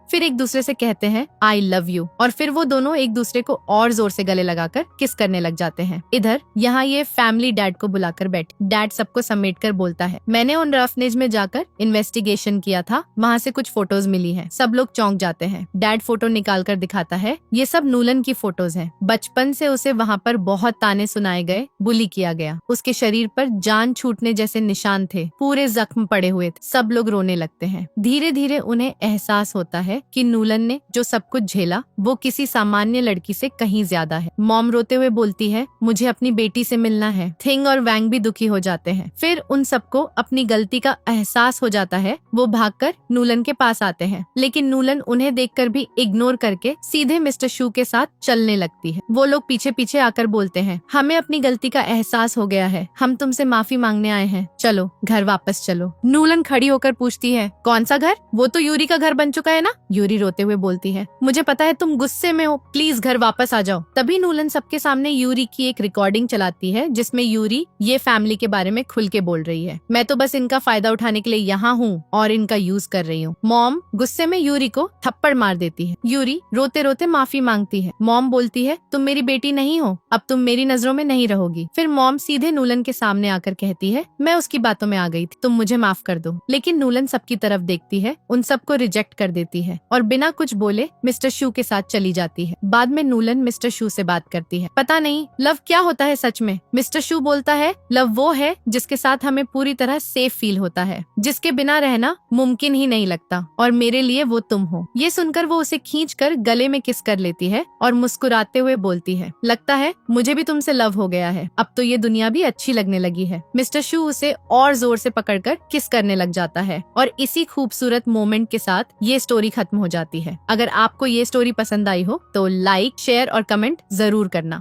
फिर एक दूसरे से कहते हैं आई लव यू, और फिर वो दोनों एक दूसरे को और जोर से गले लगाकर किस करने लग जाते हैं। इधर यहाँ ये फैमिली डैड को बुलाकर बैठी। डैड सबको समेटकर बोलता है, मैंने उन रफनेज में जाकर इन्वेस्टिगेशन किया था, वहाँ से कुछ फोटोज मिली हैं। सब लोग चौंक जाते हैं। डैड फोटो निकाल कर दिखाता है, ये सब नूलन की फोटोज हैं। बचपन से उसे वहाँ पर बहुत ताने सुनाए गए, बुली किया गया। उसके शरीर पर जान छूटने जैसे निशान थे, पूरे जख्म पड़े हुए थे। सब लोग रोने लगते हैं। धीरे धीरे उन्हें एहसास होता है कि नूलन ने जो सब कुछ झेला वो किसी सामान्य लड़की से कहीं ज्यादा है। मॉम रोते हुए बोलती है, मुझे अपनी बेटी से मिलना है। थिंग और वैंग भी दुखी हो जाते हैं। फिर उन सबको अपनी गलती का एहसास हो जाता है। वो भागकर नूलन के पास आते हैं, लेकिन नूलन उन्हें देखकर भी इग्नोर करके सीधे मिस्टर शू के साथ चलने लगती है। वो लोग पीछे पीछे आकर बोलते हैं, हमें अपनी गलती का एहसास हो गया है, हम तुमसे माफी मांगने आए हैं, चलो घर वापस चलो। नूलन खड़ी होकर पूछती है, कौन सा घर? वो तो यूरी का घर बन चुका है ना, यूरी रोते हुए बोलती है, मुझे पता है तुम गुस्से में हो, प्लीज घर वापस आ जाओ। तभी नूलन सबके सामने यूरी की एक रिकॉर्डिंग चलाती है जिसमें यूरी ये फैमिली के बारे में खुल के बोल रही है। मैं तो बस इनका फायदा उठाने के लिए यहाँ हूँ और इनका यूज कर रही हूँ। मॉम गुस्से में यूरी को थप्पड़ मार देती है। यूरी रोते रोते माफी मांगती है। मॉम बोलती है, तुम मेरी बेटी नहीं हो, अब तुम मेरी नजरों में नहीं रहोगी। फिर मॉम सीधे नूलन के सामने आकर कहती है, मैं उसकी बातों में आ गई थी, तुम मुझे माफ कर दो। लेकिन नूलन सबकी तरफ देखती है, उन सबको रिजेक्ट कर देती है और बिना कुछ बोले मिस्टर शू के साथ चली जाती है। बाद में नूलन मिस्टर शू से बात करती है, पता नहीं लव क्या होता है सच में। मिस्टर शू बोलता है, लव वो है जिसके साथ हमें पूरी तरह सेफ फील होता है, जिसके बिना रहना मुमकिन ही नहीं लगता, और मेरे लिए वो तुम हो। ये सुनकर वो उसे खींचकर गले में किस कर लेती है और मुस्कुराते हुए बोलती है, लगता है मुझे भी तुमसे लव हो गया है, अब तो ये दुनिया भी अच्छी लगने लगी है। मिस्टर शू उसे और जोर से पकड़कर किस करने लग जाता है और इसी खूबसूरत मोमेंट के साथ ये स्टोरी खत्म हो जाती है। अगर आपको ये स्टोरी पसंद आई हो तो लाइक, शेयर और कमेंट जरूर करना।